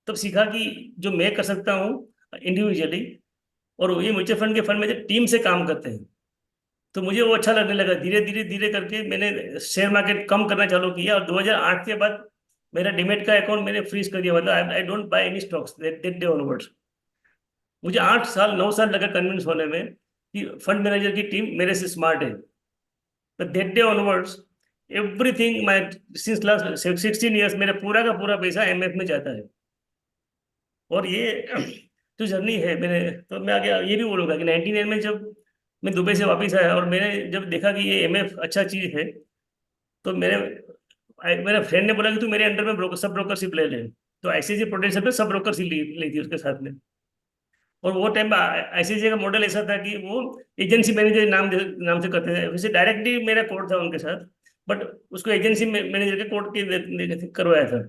तब सीखा कि जो मैं कर सकता हूँ इंडिविजुअली, और ये म्यूचुअल फंड के फंड में जो टीम से काम करते हैं, तो मुझे वो अच्छा लगने लगा। धीरे धीरे धीरे करके मैंने शेयर मार्केट कम करना चालू किया, और 2008 के बाद मेरा डिमेट का अकाउंट मैंने फ्रीज कर दिया। मतलब I don't by any stocks that day onwards. मुझे 8 साल 9 साल लगा कन्विंस होने में कि फंड मैनेजर की टीम मेरे से स्मार्ट है। But that day onwards, everything my since last 16 years मेरा पूरा का पूरा पैसा एमएफ में जाता है। और ये जो जर्नी है, मैंने तो मैं आगे ये भी बोलूंगा कि 99 में जब मैं दुबई से वापस आया और मैंने जब देखा कि ये एमएफ अच्छा चीज है, तो मेरे फ्रेंड ने बोला कि तू मेरे अंडर में सब ब्रोकरशिप ले ले। तो आईसीआईसीआई प्रोटेक्शन पे सब ब्रोकरशिप ली थी उसके साथ में। और वो टाइम आईसीआईसीआई का मॉडल ऐसा था कि वो एजेंसी मैनेजर नाम से करते थे, वैसे डायरेक्टली मेरा कोड था उनके साथ, बट उसको एजेंसी मैनेजर के कोड के करवाया था।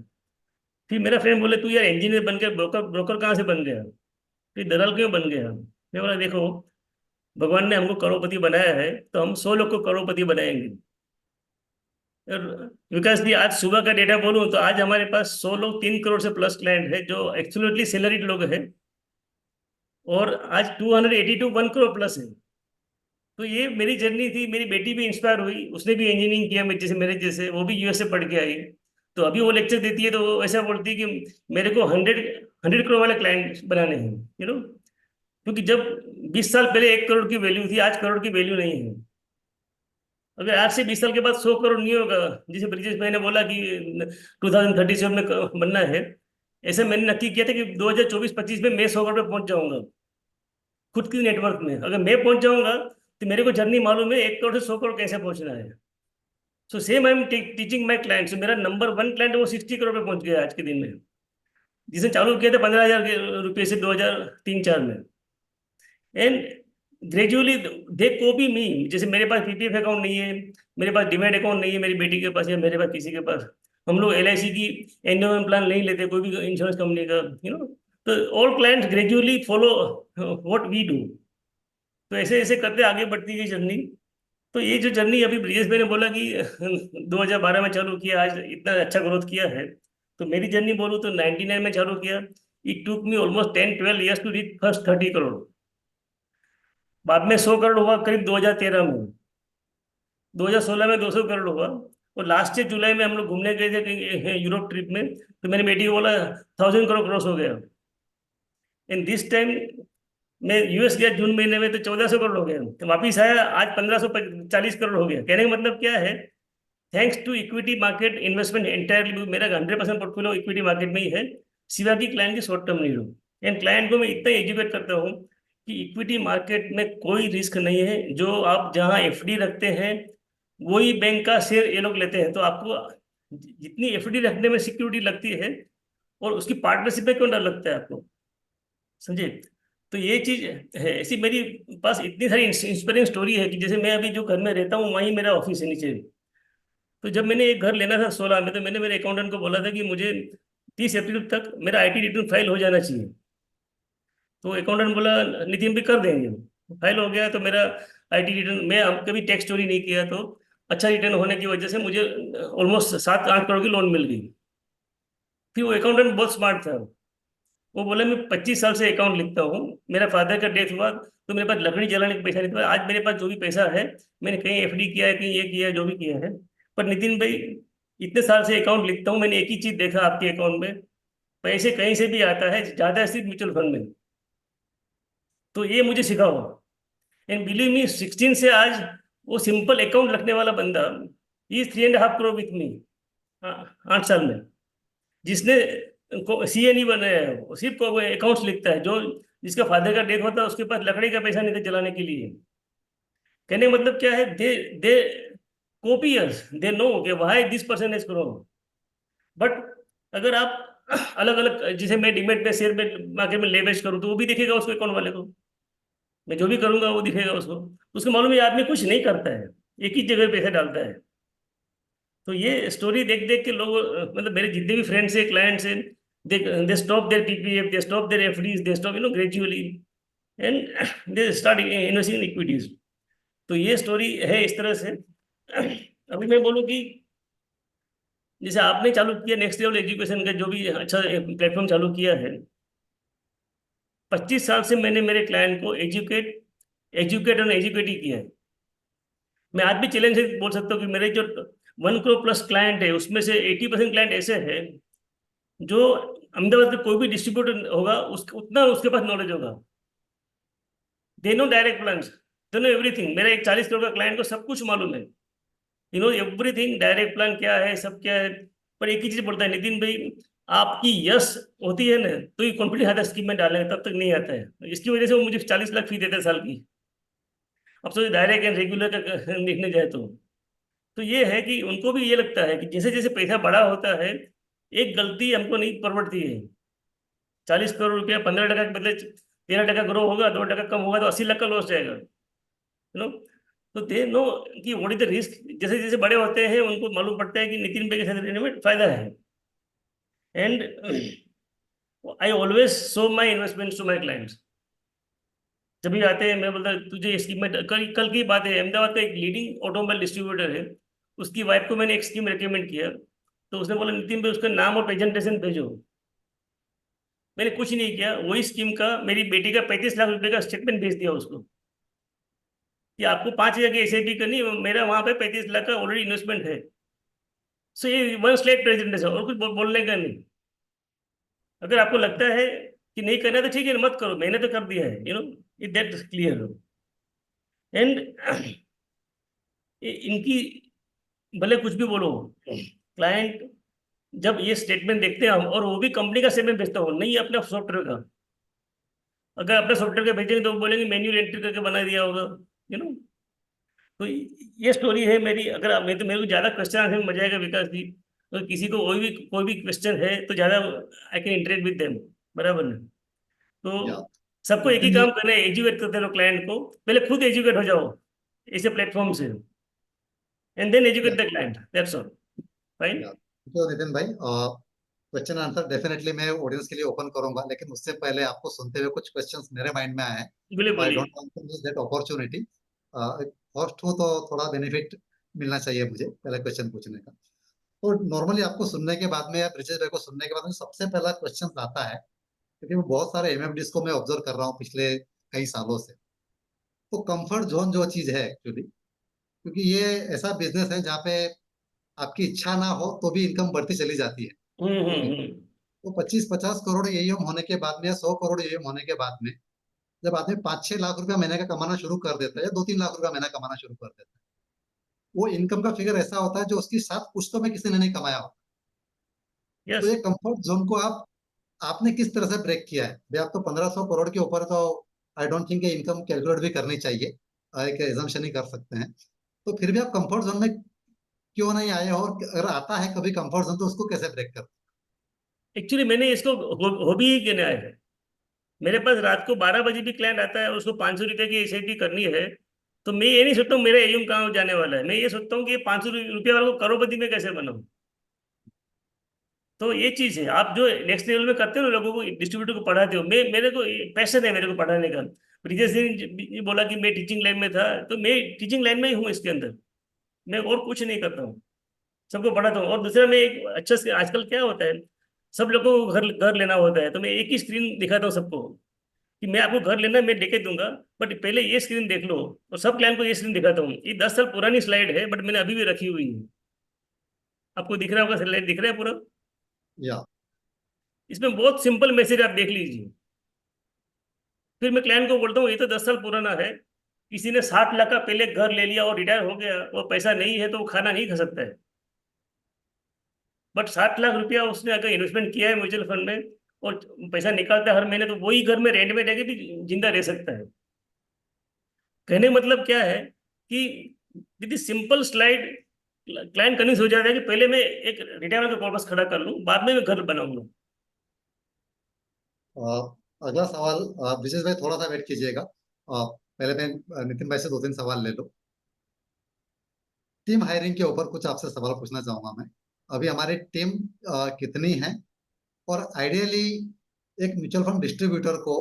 फिर मेरा फ्रेंड बोले तू यार इंजीनियर बन के ब्रोकर ब्रोकर कहाँ से बन गया, फिर दलाल क्यों बन गया। मैं बोला देखो, भगवान ने हमको करोड़पति बनाया है तो हम 100 लोग को करोड़पति बनाएंगे। और विकास जी, आज सुबह का डेटा बोलूं तो आज हमारे पास 100 लोग 3 करोड़ से प्लस क्लाइंट है जो एक्चुअली सैलरीड लोग हैं, और आज 282 1 करोड़ प्लस है। तो ये मेरी जर्नी थी। मेरी बेटी भी इंस्पायर हुई, उसने भी इंजीनियरिंग किया मेरे जैसे, वो भी यूएस से पढ़ के आई। तो अभी वो लेक्चर देती है तो वो ऐसा बोलती है कि मेरे को 100 करोड़ वाले क्लाइंट बनाने हैं, क्योंकि जब 20 साल पहले 1 करोड़ की वैल्यू थी, आज करोड़ की वैल्यू नहीं है। अगर आज से 20 साल के बाद 100 करोड़ नहीं होगा, जैसे ब्रिजेश भाई ने बोला कि 2037 में बनना है, ऐसे मैंने नक्की किया था कि 2024-25 में मैं 100 करोड़ पे पहुंच जाऊंगा खुद की नेटवर्क में। अगर मैं पहुंच जाऊंगा तो मेरे को जर्नी मालूम है 1 करोड़ से 100 करोड़ कैसे पहुंचना है। So same I am teaching my client. मेरा नंबर 1 क्लाइंट वो 60 करोड़ पे पहुंच गया आज के दिन में, जिसने चालू किया था 15,000 रुपये से 2003-4 में। And gradually they copy me. जैसे मेरे पास पीपीएफ अकाउंट नहीं है, मेरे पास डिमेट अकाउंट नहीं है मेरी बेटी के पास या मेरे पास किसी के पास, हम लोग एलआईसी की एंडोमेंट प्लान नहीं लेते कोई भी इंश्योरेंस कंपनी का, तो all clients gradually follow what we do. तो ऐसे ऐसे करते आगे बढ़ती गई जर्नी। तो ये जो जर्नी अभी ब्रिजेश भाई ने बोला कि 2012 में चालू किया, आज इतना अच्छा ग्रोथ किया है, तो मेरी जर्नी बोलूँ तो 99 में चालू किया। It took me almost 10-12 years to reach first 30 crore. बाद में 100 करोड़ हुआ करीब 2013 में, 2016 में 200 करोड़ हुआ। और लास्ट ईयर जुलाई में हम लोग घूमने गए थे कहीं यूरोप ट्रिप में, तो मेरी बेटी को बोला 1000 करोड़ क्रॉस हो गया। इन दिस टाइम मैं यूएस गया जून महीने में, तो 1400 करोड़ हो गया। तो वापिस आया, आज 1540 करोड़ हो गया। कहने का मतलब क्या है, thanks to equity market investment entirely. मेरा 100% पोर्टफोलियो इक्विटी मार्केट में ही है, सिवा की क्लाइंट की शॉर्ट टर्म नहीं हो। एंड क्लाइंट को मैं इतना एजुकेट करता हूँ कि इक्विटी मार्केट में कोई रिस्क नहीं है। जो आप जहाँ एफडी रखते हैं वही बैंक का शेयर ये लोग लेते हैं। तो आपको जितनी एफडी रखने में सिक्योरिटी लगती है, और उसकी पार्टनरशिप में क्यों डर लगता है आपको, समझे। तो ये चीज है। ऐसी मेरी पास इतनी सारी इंस्पायरिंग स्टोरी है कि जैसे मैं अभी जो घर में रहता हूँ वहीं मेरा ऑफिस है नीचे। तो जब मैंने एक घर लेना था 16 में, तो मैंने मेरे अकाउंटेंट को बोला था कि मुझे 30 अप्रैल तक मेरा आईटी रिटर्न फाइल हो जाना चाहिए। तो अकाउंटेंट बोला नितिन भी कर देंगे। फाइल हो गया तो मेरा आईटी रिटर्न, मैं कभी टैक्स चोरी नहीं किया, तो अच्छा रिटर्न होने की वजह से मुझे ऑलमोस्ट 7-8 करोड़ की लोन मिल गई। फिर वो अकाउंटेंट बहुत स्मार्ट था, वो बोला मैं 25 साल से अकाउंट लिखता हूँ, मेरा फादर का डेथ हुआ तो मेरे पास लकड़ी जलाने का पैसा नहीं था, आज मेरे पास जो भी पैसा है मैंने कहीं एफडी किया है, कहीं ये किया है, जो भी किया है। पर नितिन भाई, इतने साल से अकाउंट लिखता हूँ, मैंने एक ही चीज देखा आपके अकाउंट में, पैसे कहीं से भी आता है, ज्यादा सिर्फ म्यूचुअल फंड में। तो ये मुझे सिखाओ। एंड बिलीव मी, 16 से आज वो सिंपल अकाउंट रखने वाला बंदा इज 3.5 करोड़ विथ मी, 8 साल में। जिसने सीए नहीं बनाया है, वो सिर्फ अकाउंट्स लिखता है, जो जिसका फादर का डेथ होता है उसके पास लकड़ी का पैसा नहीं था जलाने के लिए। कहने का मतलब क्या है, दे दे कॉपियर्स, दे नो कि why this person is grown. But अगर आप अलग अलग, जैसे मैं डिमेट में शेयर में मार्केट में लेवेज करूँ, तो वो भी दिखेगा उसको, अकाउंट वाले को। मैं जो भी करूंगा वो दिखेगा उसको। उसको मालूम है ये आदमी कुछ नहीं करता है, एक ही जगह पैसा डालता है। तो ये स्टोरी देख देख के लोग, मतलब मेरे जितने भी फ्रेंड्स हैं, क्लाइंट्स हैं, they stop their PPF, they stop their FDs, they stop, gradually, and they start investing in equities. तो ये स्टोरी है इस तरह से। अभी मैं बोलूँ कि जैसे आपने चालू किया नेक्स्ट लेवल एजुकेशन का, जो भी अच्छा प्लेटफॉर्म चालू किया है, 25 साल से मैंने मेरे क्लाइंट को एजुकेट और एजुकेट ही किया है। मैं आज भी चैलेंज से बोल सकता हूँ कि मेरे जो 1 करोड़ प्लस क्लाइंट है, उसमें से 80% क्लाइंट ऐसे हैं जो अहमदाबाद में कोई भी डिस्ट्रीब्यूटर होगा उतना उसके पास नॉलेज होगा। They know direct plans, they know everything. मेरा एक 40 करोड़ का क्लाइंट को सब कुछ मालूम है, एवरीथिंग, डायरेक्ट प्लान क्या है, सब क्या है। पर एक ही चीज बोलता है नितिन भाई, आपकी यस होती है ना तो ये कॉन्फिडेंस आता है स्कीम में डालने का, तब तक नहीं आता है। इसकी वजह से वो मुझे 40 लाख फी देते हैं साल की। अब तो डायरेक्ट एंड रेगुलर का देखने जाए तो ये है कि उनको भी ये लगता है कि जैसे जैसे पैसा बड़ा होता है, एक गलती हमको नहीं परवड़ती है। 40 करोड़ रुपया 15% के बदले 13% ग्रो होगा, 2% कम होगा तो 80 लाख का लॉस जाएगा। नो, तो दे नो कि व्हाट इज द रिस्क। जैसे जैसे बड़े होते हैं उनको मालूम पड़ता है कि नितिन भाई के साथ रहने में फायदा है। And I always show my investment to my clients. जब भी आते हैं मैं बोलता तुझे स्कीम में, कल की बात है, अहमदाबाद का एक लीडिंग ऑटोमोबाइल डिस्ट्रीब्यूटर है, उसकी वाइफ को मैंने एक स्कीम रिकमेंड किया, तो उसने बोला नितिन भाई उसका नाम और प्रेजेंटेशन भेजो। मैंने कुछ नहीं किया, वही स्कीम का मेरी बेटी का 35 लाख रुपए का स्टेटमेंट भेज दिया उसको कि आपको 5 हजार की एसआईपी करनी है, मेरा वहां पे 35 लाख का ऑलरेडी इन्वेस्टमेंट है। सो ये वन स्लाइड प्रेजेंटेशन, और कुछ बोलने का नहीं। अगर आपको लगता है कि नहीं करना तो ठीक है, मत करो, मैंने तो कर दिया है, इट दैट क्लियर। एंड इनकी भले कुछ भी बोलो, क्लाइंट जब ये स्टेटमेंट देखते हैं हम, और वो भी कंपनी का स्टेटमेंट भेजता हूँ, नहीं अपने सॉफ्टवेयर का। अगर अपने सॉफ्टवेयर का भेजेंगे तो वो बोलेंगे मैन्युअल एंट्री करके बना दिया होगा। यू नो तो ये स्टोरी है मेरी। अगर मैं तो, मेरे को ज़्यादा क्वेश्चन आंसर में मजा आएगा विकास जी, तो किसी को कोई भी क्वेश्चन है तो ज़्यादा I can interact with them, बराबर ना। या तो सबको एक ही नितिन जी, काम करना है, एजुकेट करते रहो क्लाइंट को, पहले खुद एजुकेट हो जाओ ऐसे प्लेटफॉर्म से, एंड देन या educate the client, that's all. Fine. या तो नितिन भाई, क्वेश्चन आंसर डेफिनेटली मैं ऑडियंस के लिए ओपन करूंगा, लेकिन उससे पहले आपको सुनते हुए कुछ क्वेश्चंस मेरे माइंड में आए हैं। बोलिए आई बोलिए। Don't want to miss that opportunity. First हो तो थोड़ा बेनिफिट मिलना चाहिए मुझे पहले क्वेश्चन पूछने का। तो नॉर्मली आपको सुनने के बाद में या ब्रिजेश भाई को सुनने के बाद में सबसे पहला क्वेश्चन आता है, क्योंकि मैं बहुत सारे एमएफडीज को मैं ऑब्जर्व कर रहा हूँ पिछले कई सालों से। तो कंफर्ट जोन जो चीज है एक्चुअली, क्योंकि ये ऐसा बिजनेस है जहाँ पे आपकी इच्छा ना हो तो भी इनकम बढ़ती चली जाती है। ठीक है। हम्म। तो 25-50 करोड़ एईएम होने के बाद में या 100 करोड़ एईएम होने के बाद में जब आदमी 5-6 लाख रुपया महीने का कमाना शुरू कर देता है या 2-3 लाख रुपया महीना कमाना शुरू कर देता है, वो इनकम का फिगर ऐसा होता है जो उसके साथ कुछ तो में किसी ने नहीं कमाया होता। तो यस। ये कंफर्ट जोन को आपने किस तरह से ब्रेक किया है भाई? आप तो 1500 करोड़ के ऊपर तो I don't think income calculate भी करनी चाहिए, एक एजम्पशन ही कर सकते हैं। तो फिर भी आप कंफर्ट जोन में क्यों नहीं आए हो, और अगर आता है कभी कंफर्ट जोन तो उसको कैसे ब्रेक करते एक्चुअली मैंने इसको हॉबी ही गिना है। मेरे पास रात को 12 बजे भी क्लाइंट आता है, उसको 500 रुपये की एसआईपी करनी है, तो मैं ये नहीं सोचता हूँ मेरा एयूम कहाँ जाने वाला है, मैं ये सोचता हूँ कि 500 रुपये वाले को करोड़पति में कैसे बनाऊं। तो ये चीज है, आप जो नेक्स्ट लेवल में करते हो ना, लोगों को डिस्ट्रीब्यूटर को पढ़ाते हो, मैं मेरे को पैशन है मेरे को पढ़ाने का। ब्रिजेश ने बोला कि मैं टीचिंग लाइन में था, तो मैं टीचिंग लाइन में ही हूँ इसके अंदर, मैं और कुछ नहीं करता हूँ, सबको पढ़ाता हूँ। और दूसरा मैं एक अच्छा आजकल क्या होता है, सब लोगों को घर घर लेना होता है, तो मैं एक ही स्क्रीन दिखाता हूँ सबको कि मैं आपको घर लेना है, मैं लेके दूंगा, बट पहले ये स्क्रीन देख लो। और सब क्लाइंट को ये स्क्रीन दिखाता हूँ। ये 10 साल पुरानी स्लाइड है, बट मैंने अभी भी रखी हुई है। आपको दिख रहा होगा, स्लाइड दिख रहा है पूरा। या इसमें बहुत सिंपल मैसेज आप देख लीजिए। फिर मैं क्लाइंट को बोलता हूँ ये तो 10 साल पुराना है, किसी ने 60 लाख का पहले घर ले लिया और रिटायर हो गया, वो पैसा नहीं है तो वो खाना नहीं खा सकता है। बट 60 लाख रुपया उसने अगर इन्वेस्टमेंट किया है म्यूचुअल फंड में और पैसा निकालता है हर महीने, तो वही घर में रेंट में रहकर भी जिंदा रह सकता है। कहने का मतलब क्या है कि with simple slide client convince हो जाता है कि पहले मैं एक रिटायरमेंट का पर्पस खड़ा कर लूँ, बाद में मैं घर बनाऊंगा। अगला सवाल, विशेष भाई थोड़ा सा वेट कीजिएगा। पहले मैं नितिन भाई से 2-3 सवाल ले लो। टीम हायरिंग के ऊपर कुछ आपसे सवाल पूछना चाहूंगा मैं। अभी हमारी टीम कितनी है, और आइडियली एक म्यूचुअल फंड डिस्ट्रीब्यूटर को,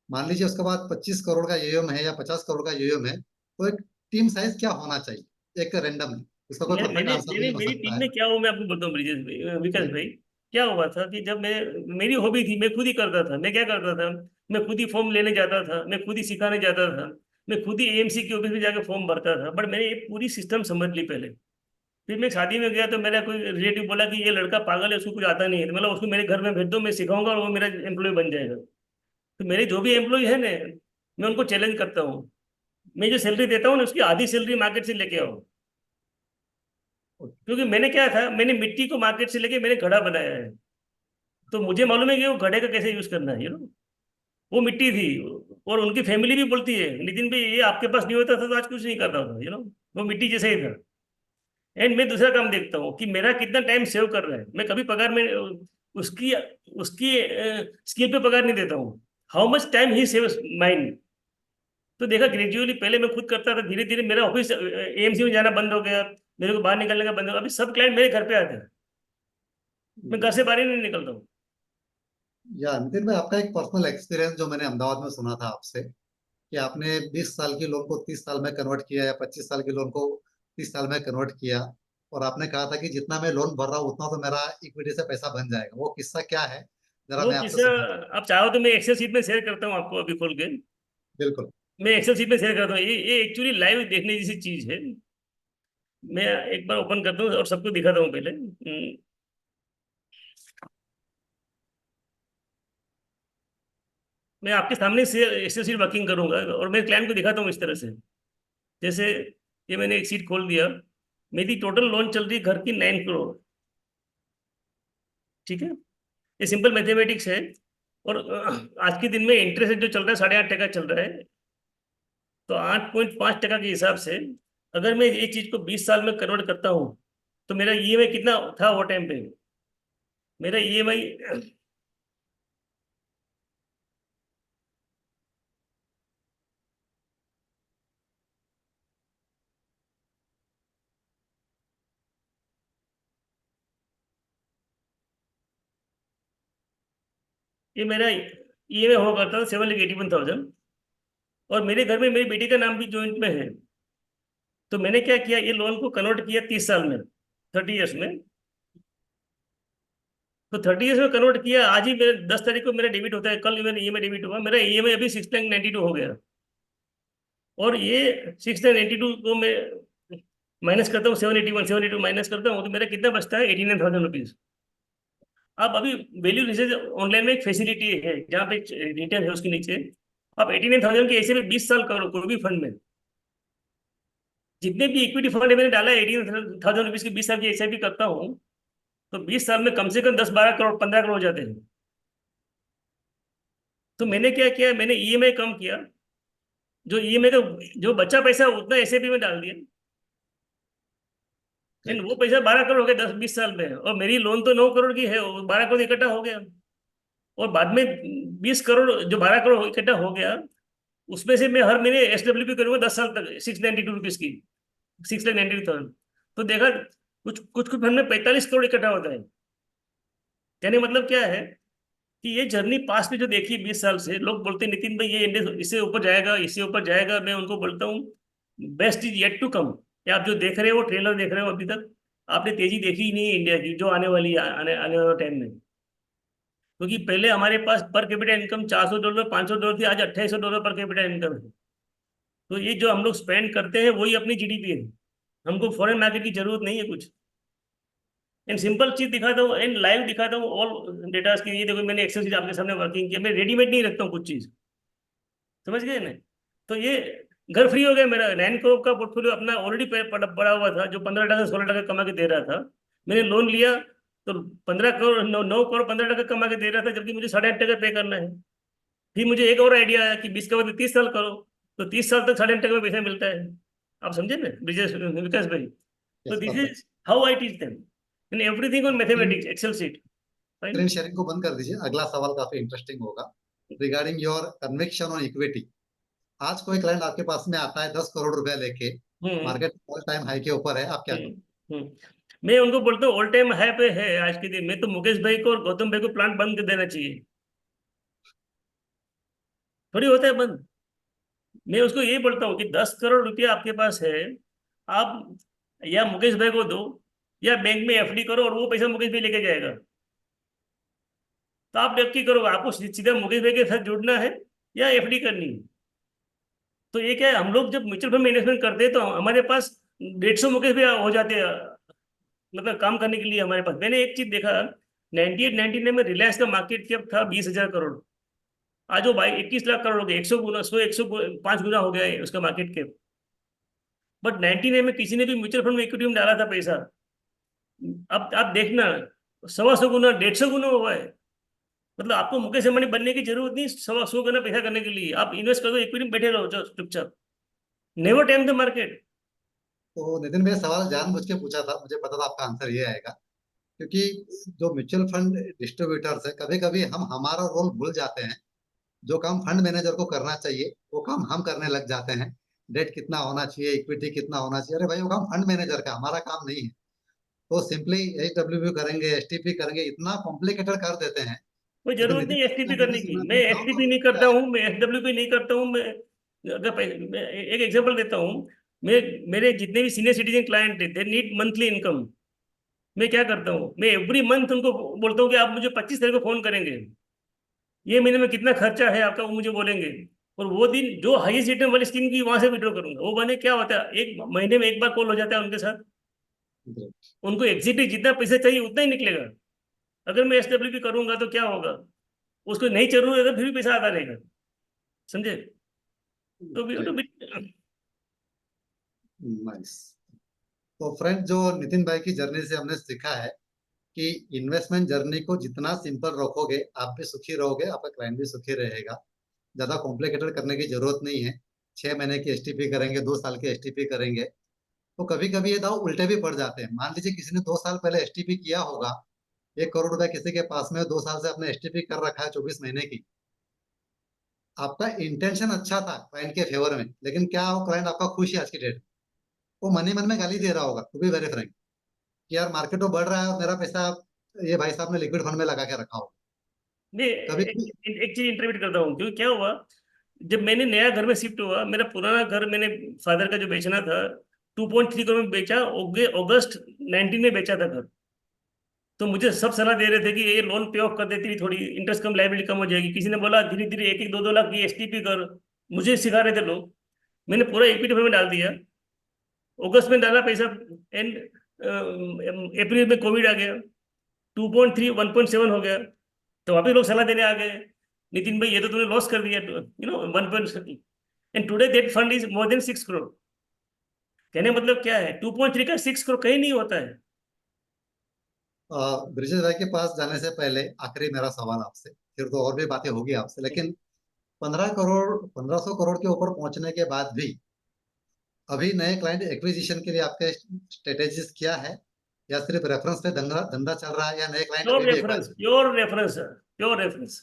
मान लीजिए उसके बाद 25 करोड़ का एयूएम है या 50 करोड़ का एयूएम है, तो एक टीम साइज क्या होना चाहिए, एक रैंडमली? इसका कोई परफेक्ट आंसर नहीं हो मेरी सकता टीम है। में क्या हुआ मैं आपको बोलता हूँ ब्रिजेश भाई, विकास जी। भाई। क्या हुआ था कि जब मैं, मेरी हॉबी थी, मैं खुद ही करता था। मैं क्या करता था, मैं खुद ही फॉर्म लेने जाता था, मैं खुद ही सिखाने जाता था, मैं खुद ही एएमसी के ऑफिस में जाकर फॉर्म भरता था। बट मैंने ये पूरी सिस्टम समझ ली पहले। फिर मैं शादी में गया तो मेरा कोई रिलेटिव बोला कि ये लड़का पागल है, उसको कुछ आता नहीं है, तो मतलब उसको मेरे घर में भेज दो, मैं सिखाऊंगा और वो मेरा एम्प्लॉय बन जाएगा। तो मेरे जो भी एम्प्लॉय है ना, मैं उनको चैलेंज करता हूँ, मैं जो सैलरी देता हूँ ना उसकी आधी सैलरी मार्केट से लेके आओ। क्योंकि मैंने क्या था, मैंने मिट्टी को मार्केट से लेके मैंने घड़ा बनाया है, तो मुझे मालूम है कि वो घड़े का कैसे यूज करना है, वो मिट्टी थी। और उनकी फैमिली भी बोलती है नितिन भाई ये आपके पास नहीं होता था तो आज कुछ नहीं करता था, वो मिट्टी जैसे ही था। एंड मैं दूसरा काम देखता हूँ कि मेरा कितना टाइम सेव कर रहा है। मैं कभी पगार में उसकी उसकी स्किल पे पगार नहीं देता हूँ, how much time he saves mind. तो देखा ग्रेजुअली, पहले मैं खुद करता था, धीरे धीरे मेरा ऑफिस एएमसी में जाना बंद हो गया, मेरे को बाहर निकलने का बंद हो गया। अभी सब क्लाइंट मेरे घर पे आते हैं, मैं घर से बाहर ही नहीं निकलता हूँ। या नितिन भाई, आपका एक पर्सनल एक्सपीरियंस जो मैंने अहमदाबाद में सुना था आपसे, कि आपने 20 साल की लोन को 30 साल में कन्वर्ट किया या 25 साल की लोन को 30 साल में कन्वर्ट किया, और आपने कहा था कि जितना मैं लोन भर रहा हूँ उतना तो मेरा इक्विटी से पैसा बन जाएगा। वो किस्सा क्या है, जरा वो मैं आपसे किस्सा सुनना। आप चाहो तो मैं एक्सेल शीट में शेयर करता हूँ आपको अभी खोल के। बिल्कुल। मैं एक्सेल शीट में शेयर करता हूँ, ये एक्चुअली लाइव देखने जैसी चीज है। मैं एक बार ओपन करता हूँ और सबको दिखाता हूँ पहले। मैं आपके सामने से एक्सेल शीट वर्किंग करूंगा और मैं क्लाइंट को दिखाता हूँ इस तरह से। जैसे ये मैंने एक सीट खोल दिया, मेरी टोटल लोन चल रही है घर की 9 करोड़। ठीक है, ये सिंपल मैथमेटिक्स है। और आज के दिन में इंटरेस्ट जो चल रहा है 8.5% चल रहा है। तो 8.5% के हिसाब से अगर मैं ये चीज को 20 साल में कन्वर्ट करता हूँ, तो मेरा ईएमआई कितना था वो टाइम पे? मेरा ईएमआई, ये मेरा ईएमआई हुआ करता था 7,81,000। और मेरे घर में मेरी बेटी का नाम भी जॉइंट में है। तो मैंने क्या किया, ये लोन को कन्वर्ट किया 30 साल में, 30 ईयर्स में। तो 30 ईयर्स में कन्वर्ट किया, आज ही मेरे 10 तारीख को मेरा डेबिट होता है, कल मेरा ईएमआई डेबिट हुआ। मेरा ईएमआई अभी 6,92 हो गया। और ये 6,92 को मैं माइनस करता हूँ, 781 माइनस करता हूँ, तो मेरा कितना बचता है? 89,000 रुपीज। अब अभी वैल्यू रिसर्च ऑनलाइन में एक फैसिलिटी है जहाँ पे डिटेल है उसके नीचे। आप 89,000 के ऐसे में 20 साल करो कोई भी फंड में। जितने भी इक्विटी फंड है मैंने डाला है 18,000 रुपीज की 20 साल की एसआईपी करता हूँ, तो 20 साल में कम से कम 10-12 करोड़ 15 करोड़ हो जाते हैं। तो मैंने क्या किया, मैंने ईएमआई कम किया, जो ईएमआई का जो बचा पैसा उतना एसआईपी में डाल दिया। एंड वो पैसा 12 करोड़ हो गया 10-20 साल में। और मेरी लोन तो 9 करोड़ की है, 12 करोड़ इकट्ठा हो गया। और बाद में 20 करोड़ जो 12 करोड़ इकट्ठा हो गया, उसमें से मैं हर महीने SWP करूंगा 10 साल तक 692 रुपीज की, 6,92,000। तो देखा कुछ कुछ कुछ फंड में 45 करोड़ इकट्ठा होता है। कहने का मतलब क्या है कि ये जर्नी पास में जो देखी 20 साल से, लोग बोलते हैं नितिन भाई ये इंडिया इससे ऊपर जाएगा, इससे ऊपर जाएगा। मैं उनको बोलता हूँ best is yet to come. ये आप जो देख रहे हो, ट्रेलर देख रहे हो, अभी तक आपने तेजी देखी ही नहीं है इंडिया की, जो आने वाली है आने वाले टाइम में। क्योंकि पहले हमारे पास पर कैपिटा इनकम $400 $500 थी, आज $2800 पर कैपिटा इनकम है। तो ये जो हम लोग स्पेंड करते हैं वही अपनी GDP है। हमको फॉरेन मार्केट की जरूरत नहीं है कुछ। एंड सिंपल चीज दिखाता हूँ, एंड लाइव दिखाता हूँ ऑल डेटा की। ये देखो मैंने एक्सेल शीट आपके सामने वर्किंग किया, मैं रेडीमेड नहीं रखता हूँ कुछ चीज, समझ गए ना। तो ये घर फ्री हो गया मेरा। 9 करोड़ का पोर्टफोलियो अपना ऑलरेडी पड़ा हुआ था, जो 15 टका 16 टका कमा के दे रहा था। मैंने लोन लिया तो 15 करोड़ 9 करोड़ 15 टका कमा के दे रहा था, जबकि मुझे 8.5 टका पे करना है। फिर मुझे एक और आइडिया आया कि 20 का बदले 30 साल करो, तो 30 साल तक 8.5 टका में पैसा मिलता है। आप समझे ना विकास भाई। तो yes this perfect. Is how I teach them in everything on mathematics excel sheet. Screen sharing को बंद कर दीजिए, अगला सवाल काफी इंटरेस्टिंग होगा regarding your conviction on equity. आज कोई क्लाइंट आपके पास में आता है 10 करोड़ रुपया लेके, हम्म मार्केट ऑल टाइम हाई के ऊपर है, आप क्या करोगे? मैं उनको बोलता हूँ ऑल टाइम हाई पे है आज के दिन में, तो मुकेश भाई को और गौतम भाई को प्लांट बंद कर देना चाहिए। थोड़ी होता है बंद। मैं उसको यही बोलता हूँ कि 10 करोड़ रुपया आपके पास है, आप या मुकेश भाई को दो या बैंक में FD करो, और वो पैसा मुकेश भाई लेके जाएगा। तो आप नक्की करो आपको सीधा मुकेश भाई के साथ जुड़ना है या FD करनी है। तो ये क्या है, हम लोग जब म्यूचुअल फंड में इन्वेस्टमेंट करते हैं तो हमारे पास 150 मुकेश भाई हो जाते हैं, मतलब काम करने के लिए हमारे पास। मैंने एक चीज देखा, 98-99 में रिलायंस का मार्केट कैप था 20,000 करोड़। आज वो भाई 21 लाख करोड़ हो गए, 100 गुना 105 गुना हो गया है उसका मार्केट कैप। बट 99 में किसी ने भी म्यूचुअल फंड में इक्विटी में डाला था पैसा, अब आप देखना 125 गुना 150 गुना हुआ है। मतलब आपको मुकेश अंबानी बनने की जरूरत नहीं 125 गुना पैसा करने के लिए। आप इन्वेस्ट कर दो, इक्विटी में बैठे रहो चुपचाप, नेवर टाइम द मार्केट। तो नितिन भाई सवाल जानबूझ के पूछा था, मुझे पता था आपका आंसर ये आएगा, क्योंकि जो म्यूचुअल फंड डिस्ट्रीब्यूटर्स है, कभी कभी हम हमारा रोल भूल जाते हैं। जो काम फंड मैनेजर को करना चाहिए वो काम हम करने लग जाते हैं। डेट कितना होना चाहिए, इक्विटी कितना होना चाहिए, अरे भाई वो काम फंड मैनेजर का, हमारा काम नहीं है। तो सिंपली SWP करेंगे, STP करेंगे, इतना कॉम्प्लिकेटेड कर देते हैं। कोई लेकिन जरूरत नितिन नहीं भाई STP ने करने मुझे की। सुना मैं कि 9 STP करोड़ नहीं करता हूँ, मैं SWP नहीं करता हूँ। मैं एक एग्जांपल देता हूँ। मैं मेरे जितने भी सीनियर सिटीजन क्लाइंट है, दे नीड मंथली इनकम। मैं क्या करता हूँ, मैं एवरी मंथ उनको बोलता हूँ कि आप मुझे 25 तारीख को फोन करेंगे, ये महीने में कितना खर्चा है आपका, वो मुझे बोलेंगे। और वो दिन जो हाईएस्ट रिटर्न वाली स्कीम की वहां से विड्रॉ करूंगा। वो बने क्या होता है, एक महीने में एक बार कॉल हो जाता है उनके साथ। उनको एग्जैक्टली जितना पैसा चाहिए उतना ही निकलेगा। अगर मैं SWP करूंगा तो क्या होगा, उसको नहीं जरूर है तो फिर भी पैसा आता रहेगा, समझे। तो भी तो नाइस। तो फ्रेंड, जो नितिन भाई की जर्नी से हमने सीखा है कि इन्वेस्टमेंट जर्नी को जितना सिंपल रखोगे आप भी सुखी रहोगे, आपका क्लाइंट भी सुखी रहेगा। ज्यादा कॉम्प्लिकेटेड करने की जरूरत नहीं है। 6 महीने की STP करेंगे, 2 साल की STP करेंगे, तो कभी कभी ये दाव उल्टे भी पड़ जाते हैं। मान लीजिए किसी ने 2 साल पहले STP किया होगा, 1 करोड़ रुपया किसी के पास में 2 साल से अपने STP कर रखा है 24 महीने की। आपका इंटेंशन अच्छा था क्लाइंट के फेवर में, लेकिन क्या वो क्लाइंट आपका खुश है आज की डेट में? वो मन ही मन में गाली दे रहा होगा, टू बी वेरी फ्रैंक, कि यार मार्केट तो बढ़ रहा है और मेरा पैसा ये भाई साहब ने लिक्विड फंड में लगा के रखा होगा। मैं कभी एक, कभी एक चीज इंटरव्यू करता हूँ, क्योंकि क्या हुआ, जब मैंने नया घर में शिफ्ट हुआ, मेरा पुराना घर मैंने फादर का जो बेचना था 2.3 करोड़ में बेचा, अगस्त 19 में बेचा था घर। तो मुझे सब सलाह दे रहे थे कि ये लोन पे ऑफ कर देती थोड़ी इंटरेस्ट कम, लाइबिलिटी कम हो जाएगी। किसी ने बोला धीरे धीरे 1-1 2-2 लाख की STP कर। मुझे सिखा रहे थे लोग। मैंने पूरा इक्विटी फंड में डाल दिया, अगस्त में डाला पैसा, एंड अप्रैल में कोविड आ गया, 2.3 1.7 हो गया। तो वापिस लोग सलाह देने आ गए, नितिन भाई ये तो तूने लॉस कर दिया, 1.7। And today that fund is more than 6 crore. कहने का मतलब क्या है, 2.3 का 6 करोड़ कहीं नहीं होता है। ब्रिजेश भाई के पास जाने से पहले आखिरी मेरा सवाल आपसे, फिर तो और भी बातें होगी आपसे, लेकिन 15 करोड़ 1500 करोड़ के ऊपर पहुंचने के बाद भी अभी नए क्लाइंट एक्विजिशन के लिए आपके स्ट्रेटेजीज क्या है, या सिर्फ रेफरेंस पे धंधा धंधा चल रहा है, या नए क्लाइंट प्योर अभी भी reference, acquire? Pure reference, pure reference.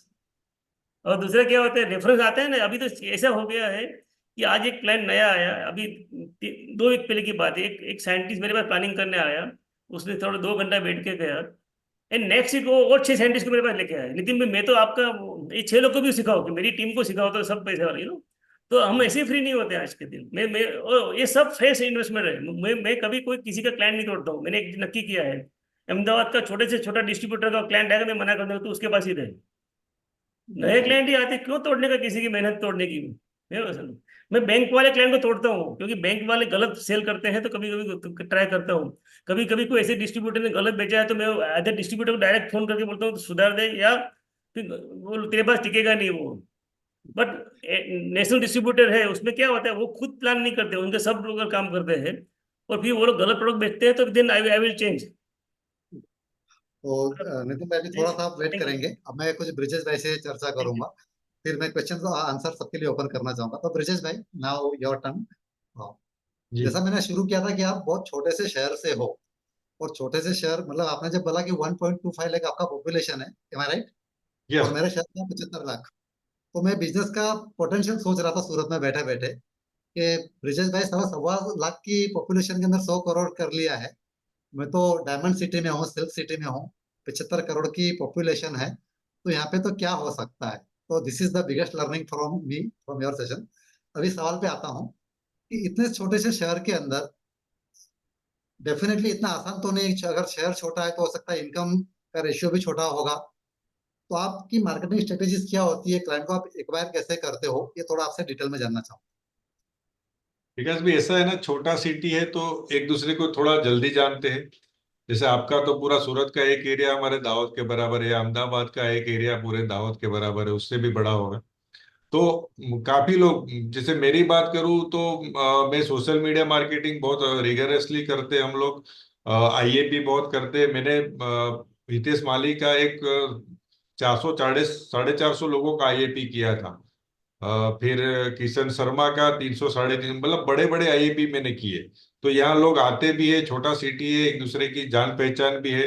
और दूसरा क्या होता है, रेफरेंस आता है ना। अभी तो ऐसा हो गया है कि आज एक क्लाइंट नया आया, अभी 2 वीक पहले की बात है, एक साइंटिस्ट मेरे पास प्लानिंग करने आया, उसने थोड़ा 2 घंटा बैठ के गया, एंड नेक्स्ट वीक वो और 6 साइंटिस्ट को मेरे पास लेके आए, नितिन भाई मैं तो आपका ये 6 लोग को भी सिखाओ, कि मेरी टीम को सिखाओ तो सब पैसे वाले तो हम ऐसे फ्री नहीं होते आज के दिन। मैं और ये सब फ्रेश इन्वेस्टमेंट है। मैं कभी कोई किसी का क्लाइंट नहीं तोड़ता हूँ। मैंने एक नक्की किया है, अहमदाबाद का छोटे से छोटा डिस्ट्रीब्यूटर का क्लाइंट आएगा, मैं मना कर दूंगा तो उसके पास ही रहे। नए क्लाइंट ही आते, क्यों तोड़ने का, किसी की मेहनत तोड़ने की। मैं बैंक वाले क्लाइंट को तोड़ता हूँ, क्योंकि बैंक वाले गलत सेल करते हैं, तो कभी कभी ट्राई करता हूँ। कभी कभी कोई ऐसे डिस्ट्रीब्यूटर ने गलत बेचा है तो मैं अदर डिस्ट्रीब्यूटर को डायरेक्ट फोन करके बोलता हूँ तो सुधार दे, या फिर वो तेरे पास टिकेगा नहीं वो। बट नेशनल डिस्ट्रीब्यूटर है, उसमें क्या होता है, वो खुद प्लान नहीं करते, उनके सब लोग काम करते हैं, और फिर वो लोग गलत प्रोडक्ट बेचते हैं, तो देन आई विल चेंज। तो नितिन भाई भी थोड़ा सा वेट करेंगे, अब मैं कुछ ब्रिजेश भाई से चर्चा करूंगा, फिर मैं क्वेश्चन आंसर सबके लिए ओपन करना चाहूंगा। तो ब्रिजेश भाई, नाउ योर टर्न। जी जैसा मैंने शुरू किया था कि आप बहुत छोटे से शहर से हो, और छोटे से शहर मतलब आपने जब बोला कि 1.25 लाख आपका पॉपुलेशन है, एम आई राइट? यस और मेरे शहर में 75 लाख। तो मैं बिजनेस का पोटेंशियल सोच रहा था सूरत में बैठे बैठे कि ब्रिजेश भाई 1.25 लाख की पॉपुलेशन के अंदर 100 करोड़ कर लिया है। मैं तो डायमंड सिटी में हूँ, सिल्क सिटी में हूँ, 75 करोड़ की पॉपुलेशन है, तो यहाँ पे तो क्या हो सकता है। तो this is the biggest learning from me, from your session. अभी सवाल पे आता हूँ कि इतने छोटे से शहर के अंदर डेफिनेटली इतना आसान तो नहीं, अगर शहर छोटा है तो हो सकता है इनकम का रेशियो भी छोटा होगा। तो आपकी मार्केटिंग स्ट्रेटेजीज क्या होती है, क्लाइंट को आप एक्वायर कैसे करते हो, ये थोड़ा आपसे डिटेल में जानना चाहूँ। विकास भी ऐसा है ना, छोटा सिटी है तो एक दूसरे को थोड़ा जल्दी जानते हैं। जैसे आपका तो पूरा सूरत का एक एरिया हमारे दावत के बराबर है, अहमदाबाद का एक एरिया पूरे दावत के बराबर है, उससे भी बड़ा होगा। तो काफी लोग, जैसे मेरी बात करूं तो मैं सोशल मीडिया मार्केटिंग बहुत रिगरसली करते हैं हम लोग। आईएपी बहुत करते हैं। मैंने हितेश माली का एक 400 लोगों का आईएपी किया था। फिर किशन शर्मा का 300 350, मतलब बड़े बड़े आईएपी मैंने किए। तो यहाँ लोग आते भी है, छोटा सिटी है, एक दूसरे की जान पहचान भी है,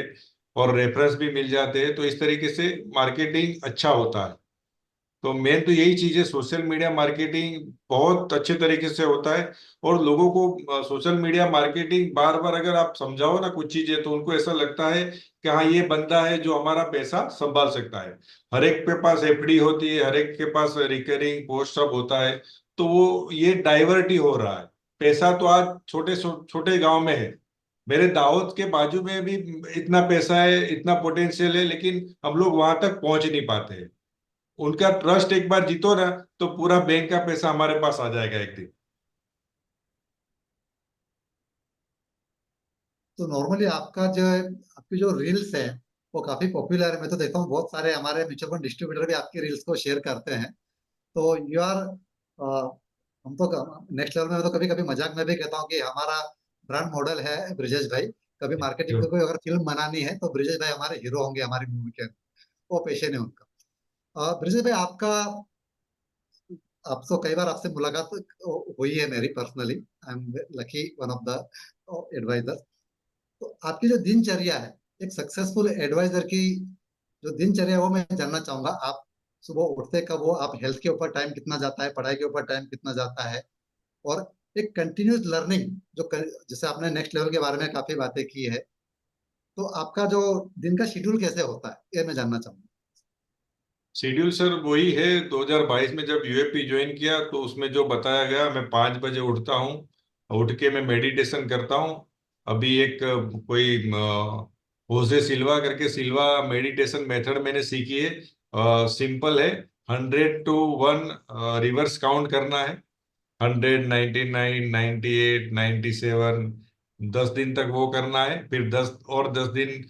और रेफरेंस भी मिल जाते हैं, तो इस तरीके से मार्केटिंग अच्छा होता है। तो मेन तो यही चीज है, सोशल मीडिया मार्केटिंग बहुत अच्छे तरीके से होता है। और लोगों को सोशल मीडिया मार्केटिंग बार बार अगर आप समझाओ ना कुछ चीजें, तो उनको ऐसा लगता है कि हाँ ये बंदा है जो हमारा पैसा संभाल सकता है। हर एक के पास एफडी होती है, हर एक के पास रिकरिंग पोस्ट सब होता है। तो वो ये डाइवर्ट ही हो रहा है। पैसा तो आज छोटे छोटे गांव में है, मेरे दाऊद के बाजू में भी इतना पैसा है, इतना पोटेंशियल है, लेकिन हम लोग वहां तक पहुंच नहीं पाते हैं। उनका ट्रस्ट एक बार जीतो ना, तो पूरा बैंक का पैसा हमारे पास आ जाएगा एक दिन। तो नॉर्मली आपका जो है, आपकी जो रील्स है वो काफी पॉपुलर है। मैं तो देखता हूँ बहुत सारे हमारे म्यूचुअल फंड डिस्ट्रीब्यूटर भी आपकी रील्स को शेयर करते हैं। तो यू आर, हम तो नेक्स्ट लेवल में, मैं तो कभी कभी मजाक में भी कहता हूँ कि हमारा ब्रांड मॉडल है ब्रिजेश भाई। कभी मार्केटिंग में कोई अगर फिल्म बनानी है तो ब्रिजेश भाई हमारे हीरो होंगे हमारी मूवी के। वो पेशन है उनका। ब्रिजेश भाई आपका, आपसे कई बार आपसे मुलाकात हुई है मेरी personally. I am lucky one of the advisor. तो आपकी जो दिनचर्या है, एक सक्सेसफुल एडवाइजर की जो दिनचर्या है, वो मैं जानना चाहूंगा। आप सुबह उठते कब हो, आप हेल्थ के ऊपर टाइम कितना जाता है, पढ़ाई के ऊपर टाइम कितना जाता है, और एक कंटिन्यूस लर्निंग जैसे आपने नेक्स्ट लेवल के बारे में काफी बातें की है, तो आपका जो दिन का शेड्यूल कैसे होता है, ये मैं जानना चाहूंगा। शेड्यूल सर वही है, 2022 में जब यूएपी ज्वाइन किया तो उसमें जो बताया गया, मैं 5 बजे उठता हूँ, उठ के मैं मेडिटेशन करता हूँ। अभी एक कोई होजे सिल्वा करके सिल्वा मेडिटेशन मेथड मैंने सीखी है। सिंपल है, 100 to 1 रिवर्स काउंट करना है। 100, 99, 98, 97, 10 दिन तक वो करना है। फिर 10 दिन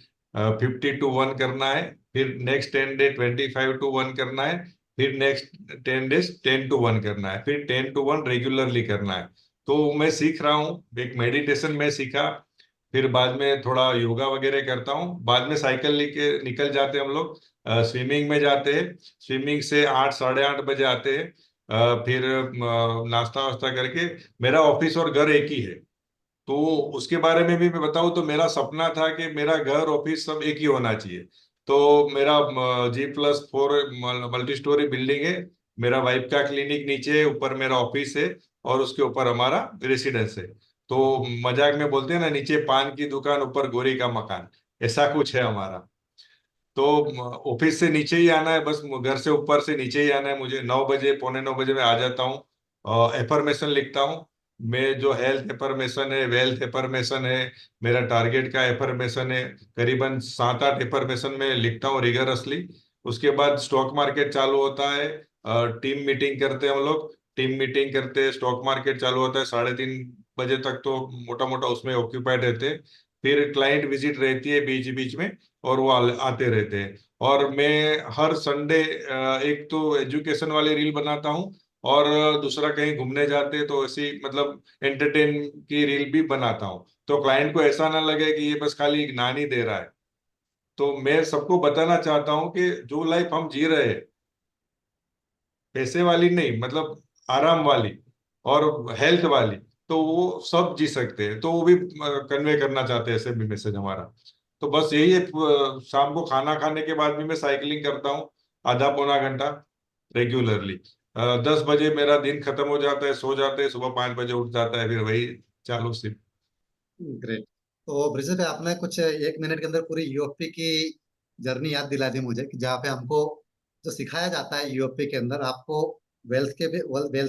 50 to 1 करना है। फिर नेक्स्ट 10 डे 25 to 1 करना है। फिर नेक्स्ट 10 डेज 10 to 1 करना है। फिर 10 to 1 रेगुलरली करना है। तो मैं सीख रहा हूँ, एक मेडिटेशन में सीखा। फिर बाद में थोड़ा योगा वगैरह करता हूँ। बाद में साइकिल लेके निकल जाते हैं हम लोग, स्विमिंग में जाते हैं। स्विमिंग से 8 8:30 बजे आते हैं। फिर नाश्ता वास्ता करके, मेरा ऑफिस और घर एक ही है। तो उसके बारे में भी मैं बताऊं तो मेरा सपना था कि मेरा घर ऑफिस सब एक ही होना चाहिए। तो मेरा G+4 मल्टी स्टोरी बिल्डिंग है। मेरा वाइफ का क्लिनिक नीचे है, ऊपर मेरा ऑफिस है और उसके ऊपर हमारा रेसिडेंस है। तो मजाक में बोलते हैं ना, नीचे पान की दुकान ऊपर गोरी का मकान, ऐसा कुछ है हमारा। तो ऑफिस से नीचे ही आना है, बस घर से ऊपर से नीचे ही आना है मुझे। 9 बजे, पौने 9 बजे मैं आ जाता हूँ। एफर्मेशन लिखता हूँ मैं, जो हेल्थ एफर्मेशन है, वेल्थ एफर्मेशन है, मेरा टारगेट का एफर्मेशन है। करीबन 7-8 एफर्मेशन में लिखता हूँ रिगरसली। उसके बाद स्टॉक मार्केट चालू होता है, टीम मीटिंग करते हैं हम लोग। टीम मीटिंग करते हैं, स्टॉक मार्केट चालू होता है 3:30 बजे तक, तो मोटा मोटा उसमें ऑक्यूपाइड रहते हैं। फिर क्लाइंट विजिट रहती है बीच बीच में, और वो आते रहते हैं। और मैं हर संडे एक तो एजुकेशन वाली रील बनाता हूँ, और दूसरा कहीं घूमने जाते हैं तो ऐसी मतलब एंटरटेन की रील भी बनाता हूँ, तो क्लाइंट को ऐसा ना लगे कि ये बस खाली ज्ञान ही दे रहा है। तो मैं सबको बताना चाहता हूँ कि जो लाइफ हम जी रहे हैं, पैसे वाली नहीं, मतलब आराम वाली और हेल्थ वाली, तो वो सब जी सकते हैं। तो वो भी कन्वे करना चाहते हैं, ऐसे भी मैसेज हमारा। तो बस यही है। शाम को खाना खाने के बाद भी मैं साइकिलिंग करता हूँ, आधा पौना घंटा रेगुलरली। 10 बजे मेरा दिन खत्म हो जाता है, सो जाते हैं, सुबह 5 बजे उठ जाता है, फिर वही चालू सिर्फ। ग्रेट। तो ब्रिजेश भाई, आपने कुछ 1 मिनट के अंदर पूरी यूएफपी की जर्नी याद दिला दी मुझे, कि जहाँ पे हमको जो सिखाया जाता है यूएफपी के अंदर, आपको वेल्थ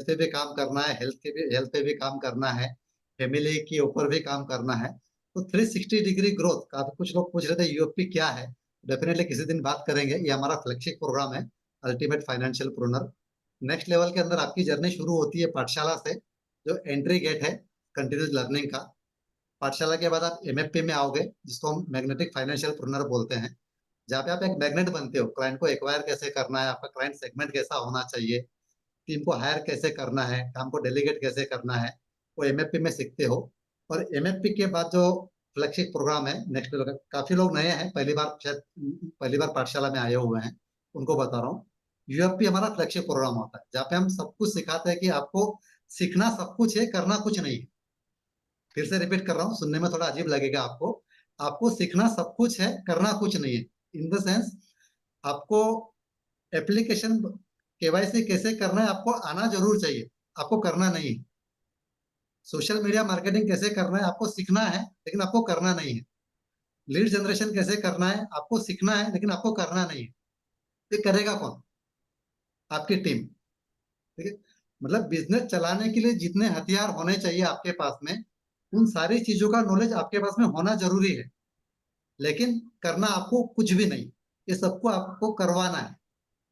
पे भी काम करना है, हेल्थ पे भी काम करना है, फैमिली के ऊपर भी काम करना है। तो 360 डिग्री ग्रोथ, काफी कुछ लोग पूछ रहे थे यूएफपी क्या है। डेफिनेटली किसी दिन बात करेंगे। ये हमारा फ्लैगशिप प्रोग्राम है, ultimate financial pruner. Next level के अंदर आपकी जर्नी शुरू होती है पाठशाला से, जो एंट्री गेट है कंटिन्यूस लर्निंग का। पाठशाला के बाद आप एमएफपी में आओगे, जिसको हम मैग्नेटिक फाइनेंशियल प्रूनर बोलते हैं, जहाँ पे आप एक मैग्नेट बनते हो। क्लाइंट को एक्वायर कैसे करना है, आपका क्लाइंट सेगमेंट कैसा होना चाहिए, टीम को हायर कैसे करना है, काम को डेलीगेट कैसे करना है, वो एमएफपी में सीखते हो। और एमएफपी के बाद जो फ्लैगशिप प्रोग्राम है नेक्स्ट लेवल का, काफी लोग नए हैं, पहली बार शायद पहली बार पाठशाला में आए हुए हैं, उनको बता रहा हूँ। यूएफपी हमारा फ्लैगशिप प्रोग्राम होता है, जहाँ पे हम सब कुछ सिखाते हैं कि आपको सीखना सब कुछ है, करना कुछ नहीं है। फिर से रिपीट कर रहा हूँ, सुनने में थोड़ा अजीब लगेगा आपको। आपको सीखना सब कुछ है, करना कुछ नहीं है। इन द सेंस, आपको एप्लीकेशन केवाईसी कैसे करना है आपको आना जरूर चाहिए, आपको करना नहीं है। सोशल मीडिया मार्केटिंग कैसे करना है आपको सीखना है, लेकिन आपको करना नहीं है। लीड जनरेशन कैसे करना है आपको सीखना है, लेकिन आपको करना नहीं है। ये करेगा कौन? आपकी टीम। ठीक है। मतलब बिजनेस चलाने के लिए जितने हथियार होने चाहिए आपके पास में, उन सारी चीजों का नॉलेज आपके पास में होना जरूरी है, लेकिन करना आपको कुछ भी नहीं। ये सबको आपको करवाना है।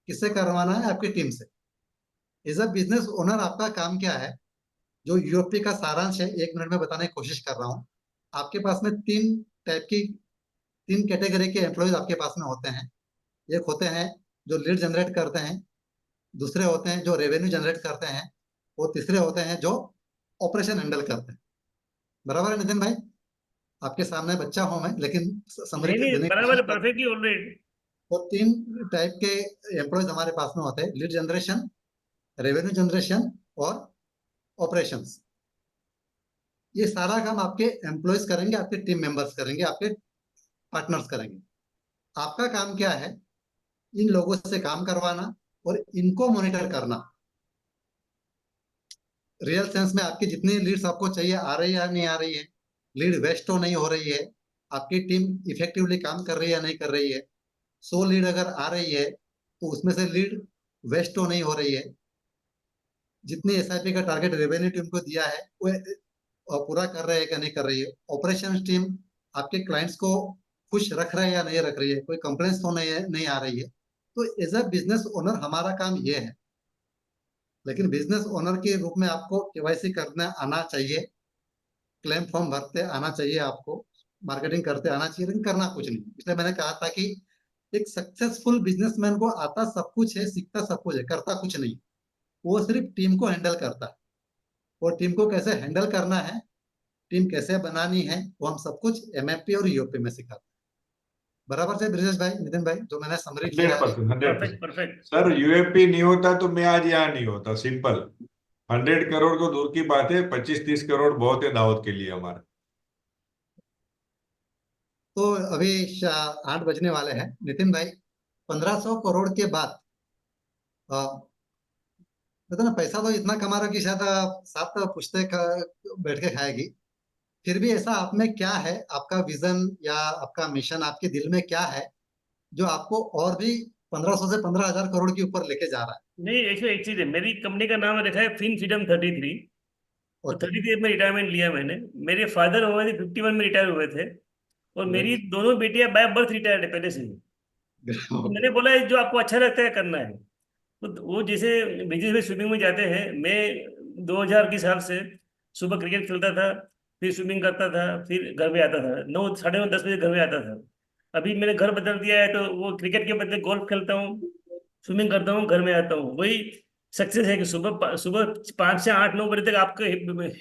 किससे करवाना है? आपकी टीम से। एज अ बिजनेस ओनर आपका काम क्या है? जो यूएफपी का सारांश है 1 मिनट में बताने की कोशिश कर रहा हूँ। आपके पास में तीन कैटेगरी के एम्प्लॉयज आपके पास में होते हैं। एक होते हैं जो लीड जनरेट करते हैं, दूसरे होते हैं जो रेवेन्यू जनरेट करते हैं, और तीसरे होते हैं जो ऑपरेशन हैंडल करते हैं। बराबर है नितिन भाई? आपके सामने बच्चा हूं मैं, लेकिन समरी नहीं नहीं, देने की बराबर कोशिश है, कर। Perfectly alright. तो 3 टाइप के एम्प्लॉयज हमारे पास में होते हैं: लीड जनरेशन, रेवेन्यू जनरेशन और ऑपरेशंस। ये सारा काम आपके एम्प्लॉयज करेंगे, आपके टीम मेंबर्स करेंगे, आपके पार्टनर्स करेंगे। आपका काम क्या है? इन लोगों से काम करवाना और इनको मॉनिटर करना। रियल सेंस में आपकी जितनी लीड्स आपको चाहिए आ रही है या नहीं आ रही है, लीड वेस्ट तो नहीं हो रही है, आपकी टीम इफेक्टिवली काम कर रही है या नहीं कर रही है। 100 लीड अगर आ रही है तो उसमें से लीड वेस्ट तो नहीं हो रही है। जितनी एसआईपी का टारगेट रेवेन्यू टीम को दिया है वो पूरा कर रहे हैं क्या नहीं कर रही है। ऑपरेशन टीम आपके क्लाइंट्स को खुश रख रहे हैं या नहीं रख रही है, कोई कंप्लेंट्स तो नहीं आ रही है। तो एज अ बिजनेस ओनर हमारा काम ये है। लेकिन बिजनेस ओनर के रूप में आपको केवाईसी करना आना चाहिए, क्लेम फॉर्म भरते आना चाहिए, आपको मार्केटिंग करते आना चाहिए, लेकिन करना कुछ नहीं। इसलिए मैंने कहा था कि एक सक्सेसफुल बिजनेसमैन को आता सब कुछ है, सीखता सब कुछ है, करता कुछ नहीं। वो सिर्फ टीम को हैंडल करता है, और टीम को कैसे हैंडल करना है, टीम कैसे बनानी है, वो हम सब कुछ एमएफपी और यूओपी में सिखाते हैं। बराबर से ब्रिजेश भाई, नितिन भाई, जो मैंने समरी किया है। 100%, 100%। Perfect perfect. सर, यूएफपी नहीं होता तो मैं आज यहाँ नहीं होता, सिंपल। 100 करोड़ को दूर की बात है, 25-30 करोड़ बहुत है दावत के लिए हमारा। तो अभी 8 बजने वाले हैं। नितिन भाई, 1500 करोड़ के बाद पता ना, पैसा तो इतना कमा रहे हो कि शायद साथ पुश्ते बैठ के खाएगी। फिर भी ऐसा आप में क्या है, आपका विजन या आपका मिशन, आपके दिल में क्या है जो आपको और भी 1500 से 15,000 करोड़ के ऊपर लेके जा रहा है? नहीं, एक्चुअली एक चीज है, मेरी कंपनी का नाम रखा है फिन फ्रीडम 33। तो ओके। 33 में रिटायरमेंट लिया मैंने। मेरे फादर हुए थे 51 में रिटायर हुए थे। और मेरी दोनों बेटियां बाय बर्थ रिटायर्ड है पहले से ही। तो मैंने बोला है, जो आपको अच्छा लगता है करना है। तो वो जैसे ब्रिजेश में स्विमिंग में जाते हैं, मैं 2000 के साल से सुबह क्रिकेट खेलता था, फिर स्विमिंग करता था, फिर घर में आता था 9, साढ़े 9, 10 बजे घर में आता था। अभी मैंने घर बदल दिया है, तो वो क्रिकेट के बदले गोल्फ खेलता हूँ, स्विमिंग करता हूँ, घर में आता हूँ। वही सक्सेस है कि सुबह सुबह 5 से 8, 9 बजे तक आपको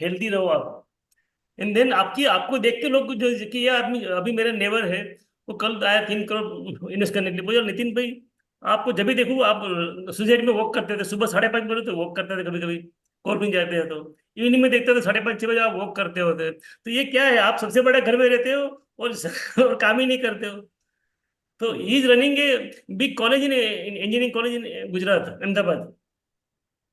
हेल्दी रहो आप। एंड देन आपकी आपको देख के लोग जो कि ये आदमी, अभी मेरा नेबर है, वो कल आया 3 करोड़ इन्वेस्ट करने के लिए। बोला, नितिन भाई, आपको जब भी देखूँ आप सुसाइड में वॉक करते थे, सुबह 5:30 बजे तो वॉक करते थे, कभी कभी कॉर्पिंग जाते हैं तो इवनिंग में देखते थे 5:30, 6 बजे आप वॉक करते होते। तो ये क्या है, आप सबसे बड़े घर में रहते हो और, और काम ही नहीं करते हो। तो he is running a big college in engineering college in Gujarat, Ahmedabad.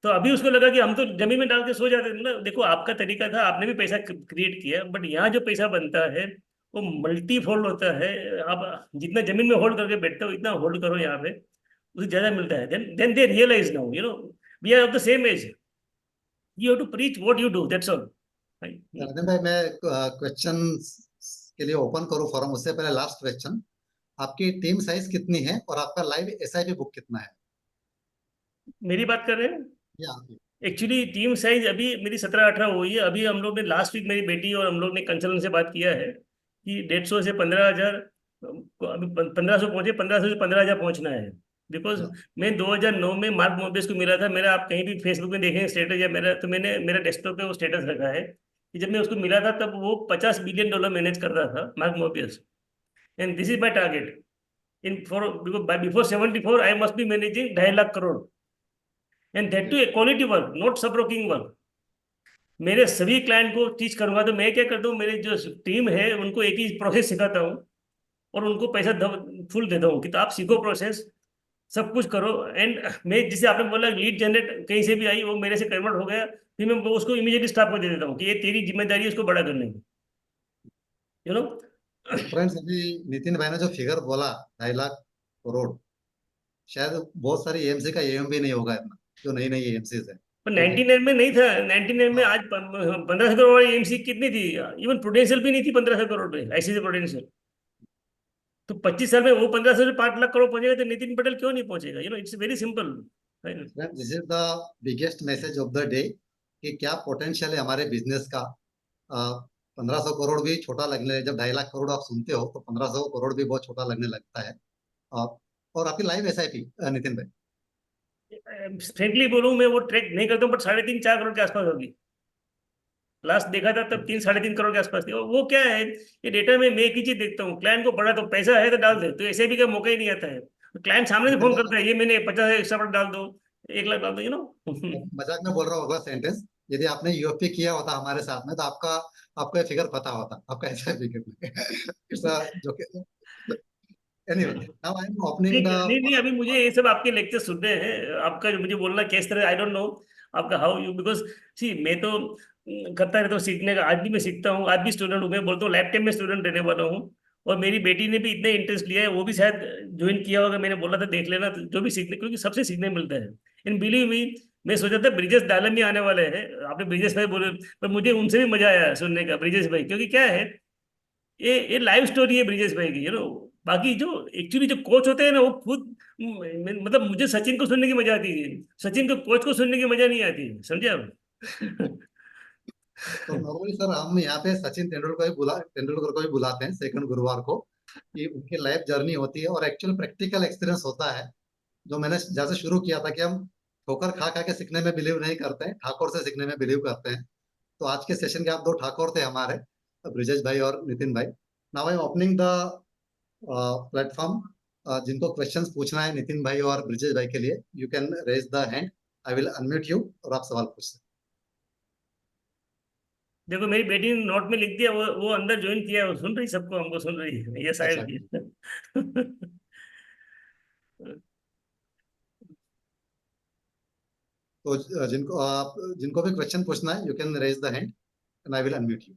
तो अभी उसको लगा कि हम तो जमीन में डाल के सो जाते थे ना। देखो, आपका तरीका था, आपने भी पैसा क्रिएट किया, बट यहाँ जो पैसा बनता है वो मल्टी फोल्ड होता है। आप जितना जमीन में होल्ड करके बैठते हो, इतना होल्ड करो यहाँ पे, उससे ज्यादा मिलता है। Then they realize now, we are of the same age, you have to preach what you do, that's all. Nitin भाई, मैं क्वेश्चन के लिए ओपन करूँ फॉरम, उससे पहले लास्ट क्वेश्चन। आपकी टीम साइज कितनी है और आपका लाइव एसआईपी बुक कितना है? मेरी बात कर रहे हैं। ये आपकी। एक्चुअली टीम साइज अभी मेरी 17-18 हुई है। अभी हम लोग ने लास्ट वीक, मेरी बेटी और हम लोग ने कंसल्टेंट से बात किया है कि 150 से 15,000, अभी 1500 पहुंचे, 1500 से 15,000 पहुंचना है। बिकॉज मैं 2009 में मार्क मोबियस को मिला था। मेरा, आप कहीं भी फेसबुक में देखेंगे स्टेटस या मेरा, तो मैंने मेरा डेस्कटॉप पे वो स्टेटस रखा है कि जब मैं उसको मिला था तब वो $50 बिलियन मैनेज कर रहा था, Mark Mobius. And this is my target in for, before 74 I must be managing 2.5 lakh crore. And that too a quality work, not sub broking work. मेरे सभी क्लाइंट को टीच करूंगा। तो मैं क्या करता हूँ, मेरी जो टीम है उनको एक ही प्रोसेस सिखाता हूँ और उनको पैसा फुल देता हूँ कि तो आप सीखो प्रोसेस, सब कुछ करो। एंड मैं, जिसे आपने बोला लीड जनरेट कहीं से भी आई, वो मेरे से कन्वर्ट हो गया, फिर मैं वो उसको इमीडिएटली स्टाफ को दे देता हूँ कि ये तेरी जिम्मेदारी है उसको बड़ा करने की, यू नो। फ्रेंड्स, अभी नितिन भाई ने जो फिगर बोला, 2.5 लाख करोड़, शायद बहुत सारी एएमसी का एम भी नहीं होगा इतना, जो नई नई एएमसी है। पर ठीक है। 99 में नहीं था। 99 में, हाँ। आज 1500 करोड़ वाली एमसी कितनी थी? इवन प्रूडेंशियल भी नहीं थी 1500 करोड़ में, ऐसी प्रूडेंशियल। तो 25 साल में वो 1500 से 5 लाख करोड़ पहुंचेगा, तो नितिन पटेल क्यों नहीं पहुंचेगा? It's very simple. Friends, this is the biggest message of the day कि क्या पोटेंशियल है हमारे बिजनेस का। 1500 करोड़ भी छोटा लगने, जब 2.5 लाख करोड़ आप सुनते हो तो 1500 करोड़ भी बहुत छोटा लगने लगता है। अ, और आपकी लाइव एसआईपी, नितिन भाई? फ्रेंकली बोलूं, मैं वो ट्रैक नहीं करता हूँ, बट 3.5-4 करोड़ के आसपास होगी। लास्ट देखा था तब 3-3.5 करोड़ के आसपास थी। और वो क्या है, ये डेटा में मैं एक ही चीज देखता हूँ, क्लाइंट को बड़ा तो पैसा है तो डाल दे, तो ऐसे भी का मौका ही नहीं आता है। क्लाइंट सामने से नितिन फोन भाई, करता है, ये मैंने 50 एक्स्ट्रा डाल दो, 1 लाख डाल दो, मजाक में बोल रहा होगा सेंटेंस। यदि आपने यूएफपी किया होता हमारे साथ में तो आपका आपको ये फिगर पता होता, आपका एसआईपी कितना है। इट्स जो एनीवे, नाउ आई एम नहीं ओपनिंग नहीं नहीं, द। अभी मुझे ये सब आपके लेक्चर सुनने हैं। आपका जो मुझे बोलना किस तरह, आई डोंट नो आपका हाउ यू, बिकॉज सी मैं तो करता रहता हूँ सीखने का। आज भी मैं सीखता हूँ, आज भी स्टूडेंट हूँ। मैं बोलता हूँ लाइफ टाइम में स्टूडेंट रहने वाला हूँ। और मेरी बेटी ने भी इतना इंटरेस्ट लिया है, वो भी शायद ज्वाइन किया होगा। मैंने बोला था देख लेना, तो जो भी सीखने, क्योंकि सबसे सीखने मिलता है। इन बिलीव मी, मैं सोचा था ब्रिजेश डायलम में आने वाले हैं, आपने ब्रिजेश भाई बोले, पर मुझे उनसे भी मजा आया सुनने का, ब्रिजेश भाई। क्योंकि क्या है, ये लाइव स्टोरी है ब्रिजेश भाई की, बाकी जो एक्चुअली जो कोच होते हैं ना, वो खुद मतलब मुझे सचिन को सुनने की मजा आती है, सचिन को कोच को सुनने की मजा नहीं आती है, समझे आप? तो नॉर्मली सर, हम यहाँ पे सचिन तेंदुलकर को भी बुलाते हैं सेकंड गुरुवार को, कि उनकी लाइफ जर्नी होती है और एक्चुअल प्रैक्टिकल एक्सपीरियंस होता है। जो मैंने जैसे शुरू किया था कि हम ठोकर खा खा के सीखने में बिलीव नहीं करते हैं, ठाकुर से सीखने में बिलीव करते हैं। तो आज के सेशन के आप दो ठाकुर थे हमारे, ब्रिजेश भाई और नितिन भाई। Now I am opening the platform. जिनको क्वेश्चंस पूछना है नितिन भाई और ब्रिजेश भाई के लिए, you can raise the hand, I will unmute you और आप सवाल पूछ सकते देखो मेरी बेटी ने नोट में लिख दिया, वो अंदर ज्वाइन किया है, वो सुन रही सबको, हमको सुन रही है, ये अच्छा, साहब। तो जिनको भी क्वेश्चन पूछना है, you can raise the hand and I will unmute you.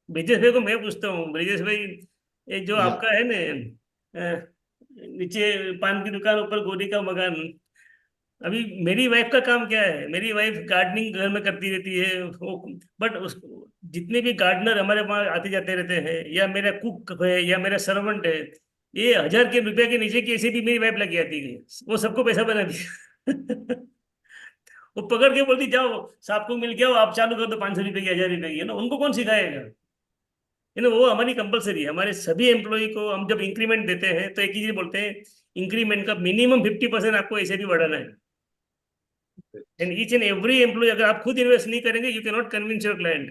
Brijesh भाई को मैं पूछता हूँ, ब्रिजेश भाई, ये जो या आपका है ना, नीचे पान की दुकान, ऊपर गोरी का मकान, अभी मेरी वाइफ का काम क्या है? मेरी वाइफ गार्डनिंग घर में करती रहती है वो, बट उस जितने भी गार्डनर हमारे वहाँ आते जाते रहते हैं, या मेरा कुक है या मेरा सर्वेंट है, ये 1,000 रुपए के नीचे की ऐसे भी मेरी वाइफ लगी आती है, वो सबको पैसा बना दिया। वो पकड़ के बोलती जाओ साहब को मिल के आओ, आप चालू कर दो 500 रुपए की, 1,000 रुपए की, है ना, उनको कौन सिखाएगा? है ना, वो हमारी कंपलसरी है। हमारे सभी एम्प्लॉय को हम जब इंक्रीमेंट देते हैं तो एक ही चीज बोलते हैं, इंक्रीमेंट का मिनिमम 50% आपको ऐसे भी बढ़ाना है। And each and every employee, अगर आप खुद इन्वेस्ट नहीं करेंगे, you can not convince your client.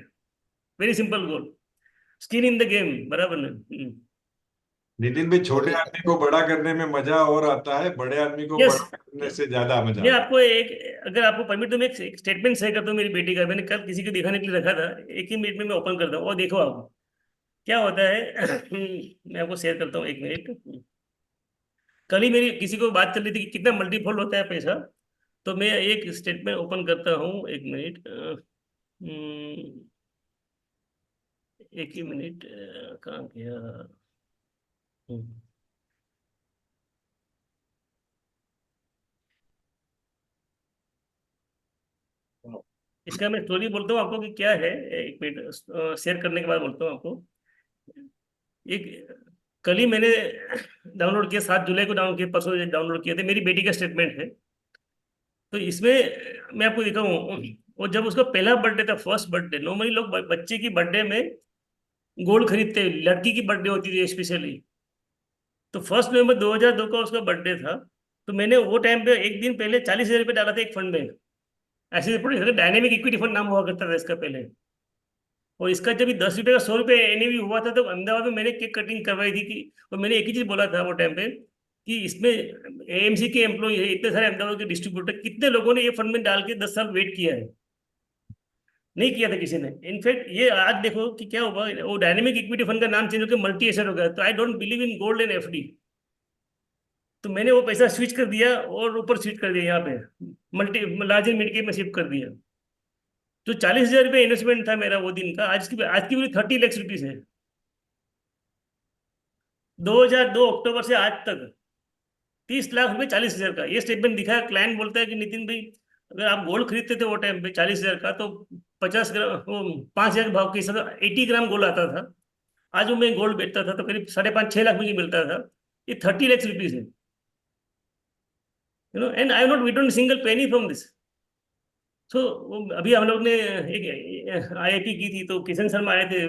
Very simple goal, skin in the game, बराबर ना? नितिन भाई, छोटे ओके, आदमी को बड़ा करने में मजा और आता है, बड़े आदमी को यस, बड़ा करने से ज्यादा मजा मैं आता आपको एक, अगर आपको परमिट तो मैं एक स्टेटमेंट शेयर करता हूँ मेरी बेटी का, मैंने कल किसी को दिखाने के लिए रखा था, एक ही मिनट में मैं ओपन करता हूँ और देखो आप क्या होता है। मैं आपको शेयर करता हूँ, एक मिनट। कल ही मेरी किसी को बात चल रही थी कि कितना मल्टीफोल्ड होता है पैसा, तो मैं एक स्टेटमेंट ओपन करता हूँ, एक मिनट, एक ही मिनट, कहाँ गया? हम्म, इसका मैं स्टोरी बोलता हूँ आपको कि क्या है, एक मिनट शेयर करने के बाद बोलता हूँ आपको। एक कल ही मैंने डाउनलोड किया, 7 जुलाई को डाउनलोड किया, परसों डाउनलोड किया थे, मेरी बेटी का स्टेटमेंट है। तो इसमें मैं आपको दिखाऊँ, वो जब उसका पहला बर्थडे था, फर्स्ट बर्थडे, नॉर्मली लोग बच्चे की बर्थडे में गोल्ड खरीदते हैं, लड़की की बर्थडे होती थी स्पेशली। तो 1 नवंबर 2002 का उसका बर्थडे था, तो मैंने वो टाइम पे एक दिन पहले 40,000 रुपये डाला था एक फंड में, ऐसे डायनेमिक इक्विटी फंड नाम हुआ करता था इसका पहले। और इसका जब 10 रुपये का 100 रुपये एनएवी हुआ था, तो अहमदाबाद में मैंने केक कटिंग करवाई थी कि, और मैंने एक ही चीज बोला था वो टाइम पे कि इसमें एएमसी के एम्प्लॉय है, इतने सारे अहमदाबाद के डिस्ट्रीब्यूटर, कितने लोगों ने ये फंड में डाल के 10 साल वेट किया है? नहीं किया था किसी ने। इनफैक्ट ये आज देखो कि क्या हुआ, वो डायनेमिक इक्विटी फंड का नाम चेंज होकर मल्टी एसेट हो गया। तो I don't believe in gold and FD, तो मैंने वो पैसा स्विच कर दिया और ऊपर स्विच कर दिया, यहाँ पे multi large and mid cap में शिफ्ट कर दिया। जो 40,000 रुपये इन्वेस्टमेंट था मेरा वो दिन का, आज की भी 30 लाख रुपीज है। 2002 अक्टूबर से आज तक 30 लाख रुपए, 40,000 का ये स्टेटमेंट दिखा है। क्लाइंट बोलता है कि नितिन भाई, अगर आप गोल्ड खरीदते थे वो टाइम पे 40,000 का, तो 50 ग्राम, वो 5,000 भाव के हिसाब से 80 ग्राम गोल्ड आता था। आज वो मैं गोल्ड बेचता था तो करीब 5.5-6 लाख मुझे मिलता था। ये 30 लाख रुपीज है, and I not withdrawn single penny from this. So अभी हम लोग ने एक आईआईटी की थी, तो किशन शर्मा आए थे,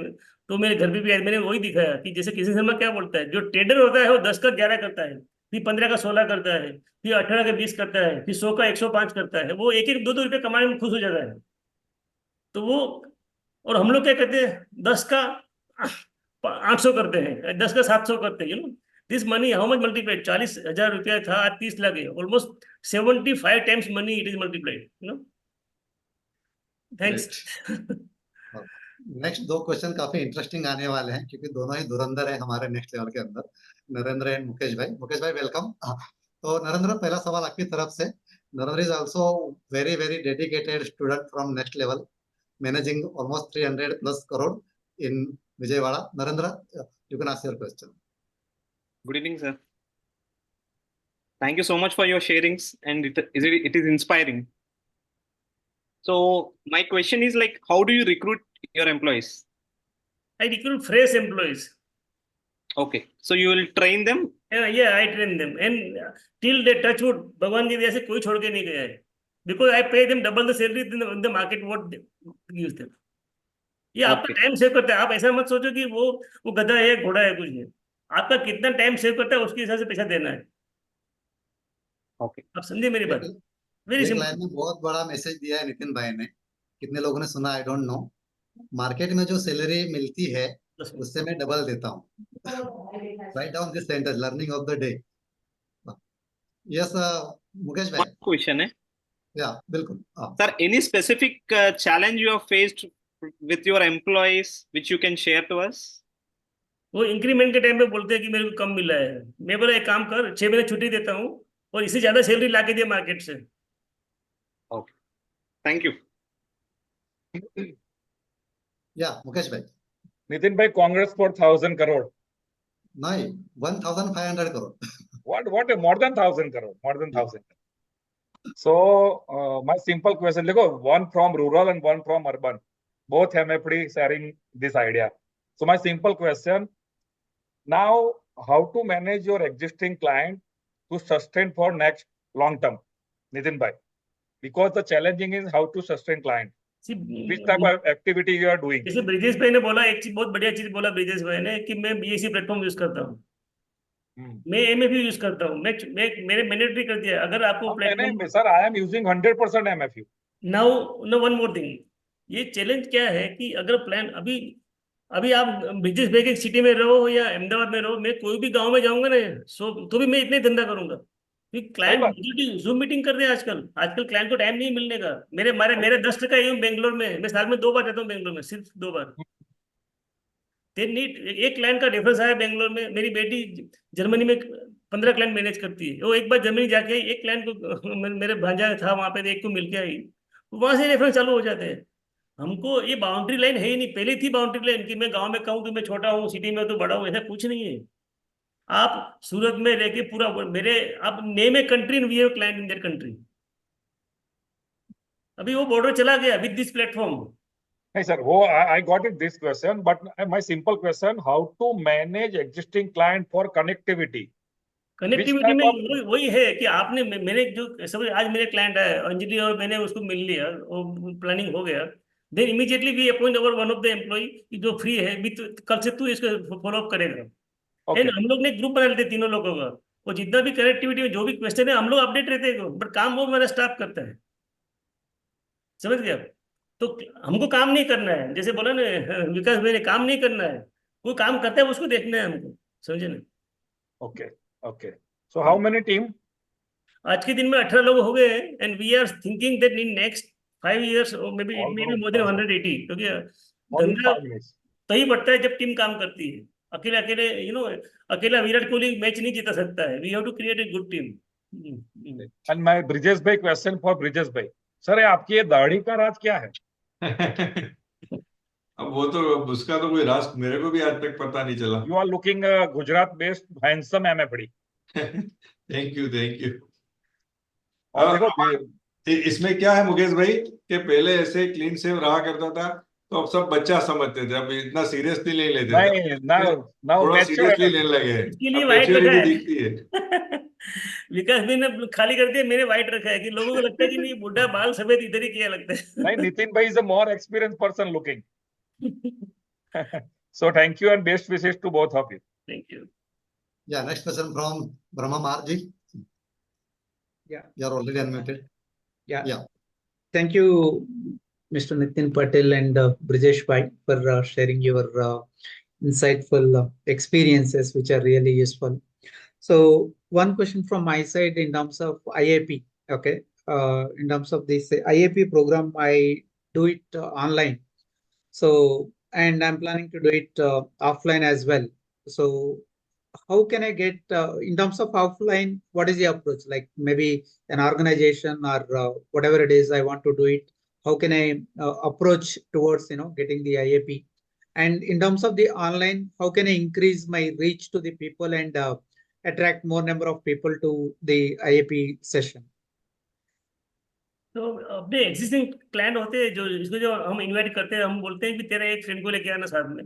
तो मेरे घर पे भी आए, मैंने वही दिखाया कि जैसे किशन शर्मा क्या बोलता है, जो ट्रेडर होता है वो 10 का 11 करता है, फिर 15 का 16 करता है, फिर 18 का 20 करता है, फिर 100 का 105 करता है, वो एक एक 2-2 रुपये कमाने में खुश हो जाता है। तो वो, और हम लोग क्या कहते हैं, 10 का 800 करते हैं, 10 का 700 करते हैं, this money how much multiplied? 40,000 रुपया था, आज 30 लाख है, almost 75 times money it is multiplied, thanks. Great. Next दो क्वेश्चन काफी इंटरेस्टिंग आने वाले हैं, क्योंकि दोनों ही धुरंधर है हमारे नेक्स्ट लेवल के अंदर, नरेंद्र एंड मुकेश भाई। मुकेश भाई वेलकम। तो नरेंद्र, पहला सवाल आपकी तरफ से। Narendra is also very very dedicated student from next level, managing almost 300+ crore in Vijayawada. Narendra, you can ask your question. Good evening, sir. Thank you so much for your sharings, and it is inspiring. So my question is like, how do you recruit your employees? I recruit fresh employees. Okay, so you will train them. Yeah, I train them, and till they touch wood, भगवान की दया से कोई छोड़ के नहीं गया है, because I pay them double the salary in the market what gives them. ये आपका टाइम सेव करता है। आप ऐसा मत सोचो कि वो गधा है, घोड़ा है, कुछ नहीं। आपका कितना टाइम सेव करता है उसके हिसाब से पैसा देना है। Okay. आप समझे मेरी बात? वेरी एक सिंपल। लाइन में बहुत बड़ा मैसेज दिया है नितिन भाई ने, कितने लोगों ने सुना आई डोंट नो। मार्केट में जो सैलरी मिलती है उससे मैं डबल देता हूँ। Write down this sentence, learning of the day. Yes Mukesh भाई। One question है, या बिल्कुल Sir, any specific challenge you have faced with your employees which you can share to us? वो इंक्रीमेंट के टाइम पे बोलते हैं कि मेरे को कम मिला है। मैं बोला एक काम कर, 6 महीने छुट्टी देता हूँ और इससे ज्यादा सैलरी ला के दे मार्केट से। Okay. Thank you. या मुकेश भाई नितिन भाई, कांग्रेस फॉर 1000 करोड़। नहीं 1500 crore What a more than 1000 crore, more than 1000. So my simple question, देखो, one from rural and one from urban, both MFD sharing this idea. So my simple question, now how to manage your existing client to sustain for next long term, Nitin bhai, because the challenging is how to sustain client, which type of activity you are doing. जैसे ब्रिजेश भाई ने बोला, एक चीज बहुत बढ़िया चीज बोला ब्रिजेश भाई ने कि मैं बीएससी प्लेटफॉर्म यूज करता हूँ, मैं एमएफयू यूज करता हूँ, मैं मेरे मैंडेटरी कर दिया। अगर आपको platform, sir I am using 100% MFU. Now one more thing, ये चैलेंज क्या है कि अगर प्लान अभी अभी आप ब्रिजेश भाई के सिटी में रहो या अहमदाबाद में रहो, मैं कोई भी गांव में जाऊंगा ना, तो भी मैं इतने धंधा करूंगा क्योंकि क्लाइंट जूम मीटिंग कर रहे हैं आजकल। आजकल क्लाइंट को टाइम नहीं मिलने का। मेरे 10% यूं बेंगलोर में, मैं साल में 2 बार जाता हूँ बेंगलोर में, सिर्फ 2 बार। एक क्लाइंट का डिफरेंस आया बेंगलोर में। मेरी बेटी जर्मनी में 15 क्लाइंट मैनेज करती है, वो एक बार जर्मनी जाके आई, एक क्लाइंट को मेरे भांजा था वहां पे, एक को मिल के आई, वहां से रेफरेंस चालू हो जाते हैं। हमको ये बाउंड्री लाइन है ही नहीं। पहले थी बाउंड्री लाइन कि मैं गांव में कहूँ कि मैं छोटा हूँ, सिटी में तो बड़ा हूँ, ऐसा कुछ नहीं है। आप सूरत में रह के पूरा मेरे, आप name a country and we have client in that country. अभी वो बॉर्डर चला गया विद दिस प्लेटफॉर्म। नहीं सर, वो I got it this question, but my simple question, how to manage existing client for connectivity? Connectivity में वही है कि आपने मैंने जो सब आज मेरे क्लाइंट है अंजलि और मैंने उसको मिल लिया और प्लानिंग हो गया, then immediately we appoint our one of the employee जो फ्री है, कल से तू इसको फॉलो अप करेगा। एंड हम लोग ने ग्रुप बना लेते तीनों लोगों का, और जितना भी कनेक्टिविटी में जो भी क्वेश्चन है हम लोग अपडेट रहते हैं, बट काम वो मेरा स्टाफ करता है। समझ गया? तो हमको काम नहीं करना है, जैसे बोला ना विकास भाई ने, काम नहीं करना है, कोई काम करता है उसको देखना है हमको। समझे ना? Okay, okay. So how many team? आज के दिन में 18 लोग हो गए, and we are thinking that in next 5 years may be more than 180, क्योंकि धंधा तभी बढ़ता है जब टीम काम करती है। अकेले अकेले अकेला विराट कोहली मैच नहीं जीता सकता है। We have to create a good team. And my Brijesh bhai question for Brijesh bhai, sir आपकी ये दाढ़ी का राज क्या है? अब वो तो उसका तो कोई राज मेरे को भी आज तक पता नहीं चला। You are looking Gujarat based handsome MFD. Thank you, thank you. और देखो इसमें क्या है मुकेश भाई कि पहले ऐसे क्लीन शेव रहा करता था, तो अब सब बच्चा समझते थे, अब इतना सीरियसली नहीं लेते थे। थोड़ा सीरियसली लेने लगे हैं। इसके लिए वाइट रखा है। दिखती है। विकास भी ने खाली कर दिया, मैंने व्हाइट रखा है कि लोगों को लगता है कि नहीं बुढ़ा बाल सफेद इधर ही किया लगता है। नहीं, नितिन भाई is a more experienced person looking. So thank you and best wishes to both of you. Thank you. Yeah, next question from Brahma Marji. Yeah. You are already unmuted. Yeah. Thank you, Mr. Nitin Patel and Brijesh Bhai for sharing your insightful experiences, which are really useful. So one question from my side in terms of IAP. Okay. In terms of this IAP program, I do it online. So, and I'm planning to do it offline as well. So how can I get, in terms of offline, what is the approach? Like maybe an organization or whatever it is I want to do it. How can I approach towards, getting the IAP? And in terms of the online, how can I increase my reach to the people and attract more number of people to the IAP session? तो अपने existing client होते हैं जो इसको जो हम invite करते हैं, हम बोलते हैं कि तेरा एक फ्रेंड को लेके आना साथ में।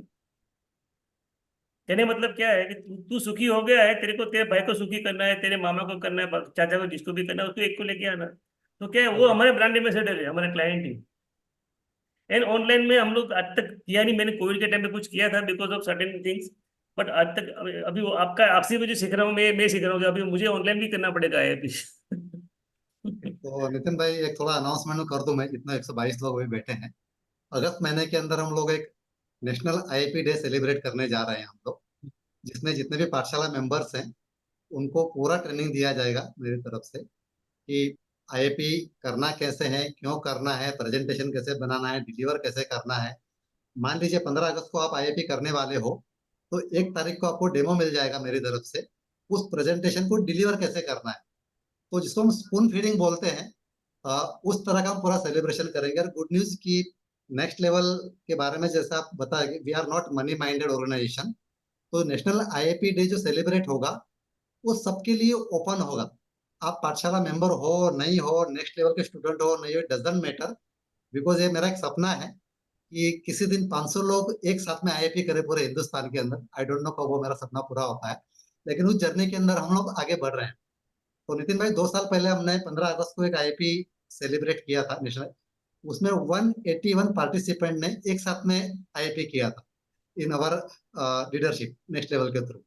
कहने मतलब क्या है कि तू सुखी हो गया है, तेरे को तेरे भाई को सुखी करना है, तेरे मामा को करना है, चाचा को, जिसको भी करना है उसको एक को लेके आना। तो क्या है, वो हमारे ब्रांड एम्बेसडर है, हमारे क्लाइंट ही। एंड ऑनलाइन में हम लोग आज तक किया नहीं, मैंने कोविड के टाइम पे कुछ किया था because of certain things, but आज तक अभी वो आपसे मुझे सीख रहा हूँ, मैं सीख रहा हूँ, अभी मुझे ऑनलाइन भी करना पड़ेगा IAP। तो नितिन भाई एक थोड़ा अनाउंसमेंट कर दूं मैं, इतना 122 लोग अभी बैठे हैं। अगस्त महीने के अंदर हम लोग एक नेशनल IAP डे सेलिब्रेट करने जा रहे हैं हम लोग, जिसमें जितने भी पाठशाला मेंबर्स हैं उनको पूरा ट्रेनिंग दिया जाएगा मेरी तरफ से कि आईआईपी करना कैसे है, क्यों करना है, प्रेजेंटेशन कैसे बनाना है, डिलीवर कैसे करना है। मान लीजिए 15 अगस्त को आप आईआईपी करने वाले हो, तो 1 तारीख को आपको डेमो मिल जाएगा मेरी तरफ से, उस प्रेजेंटेशन को डिलीवर कैसे करना है। तो जिसको हम स्पून फीडिंग बोलते हैं, उस तरह का हम पूरा सेलिब्रेशन करेंगे। और गुड न्यूज की नेक्स्ट लेवल के बारे में जैसा आप बताएंगे, we are not money minded organisation. तो नेशनल आईआईपी डे जो सेलिब्रेट होगा वो सबके लिए ओपन होगा। आप पाठशाला मेंबर हो नहीं हो, नेक्स्ट लेवल के स्टूडेंट हो नहीं हो, डजंट मैटर। बिकॉज ये मेरा एक सपना है कि किसी दिन 500 लोग एक साथ में आईआईपी करें पूरे हिंदुस्तान के अंदर। आई डोंट नो कब वो मेरा सपना पूरा होता है, लेकिन उस जर्नी के अंदर हम लोग आगे बढ़ रहे हैं। तो नितिन भाई, 2 साल पहले हमने 15 अगस्त को एक आईआईपी सेलिब्रेट किया था नेशनल। उसमें 181 पार्टिसिपेंट ने एक साथ में आईआईपी किया था इन अवर लीडरशिप नेक्स्ट लेवल के थ्रू।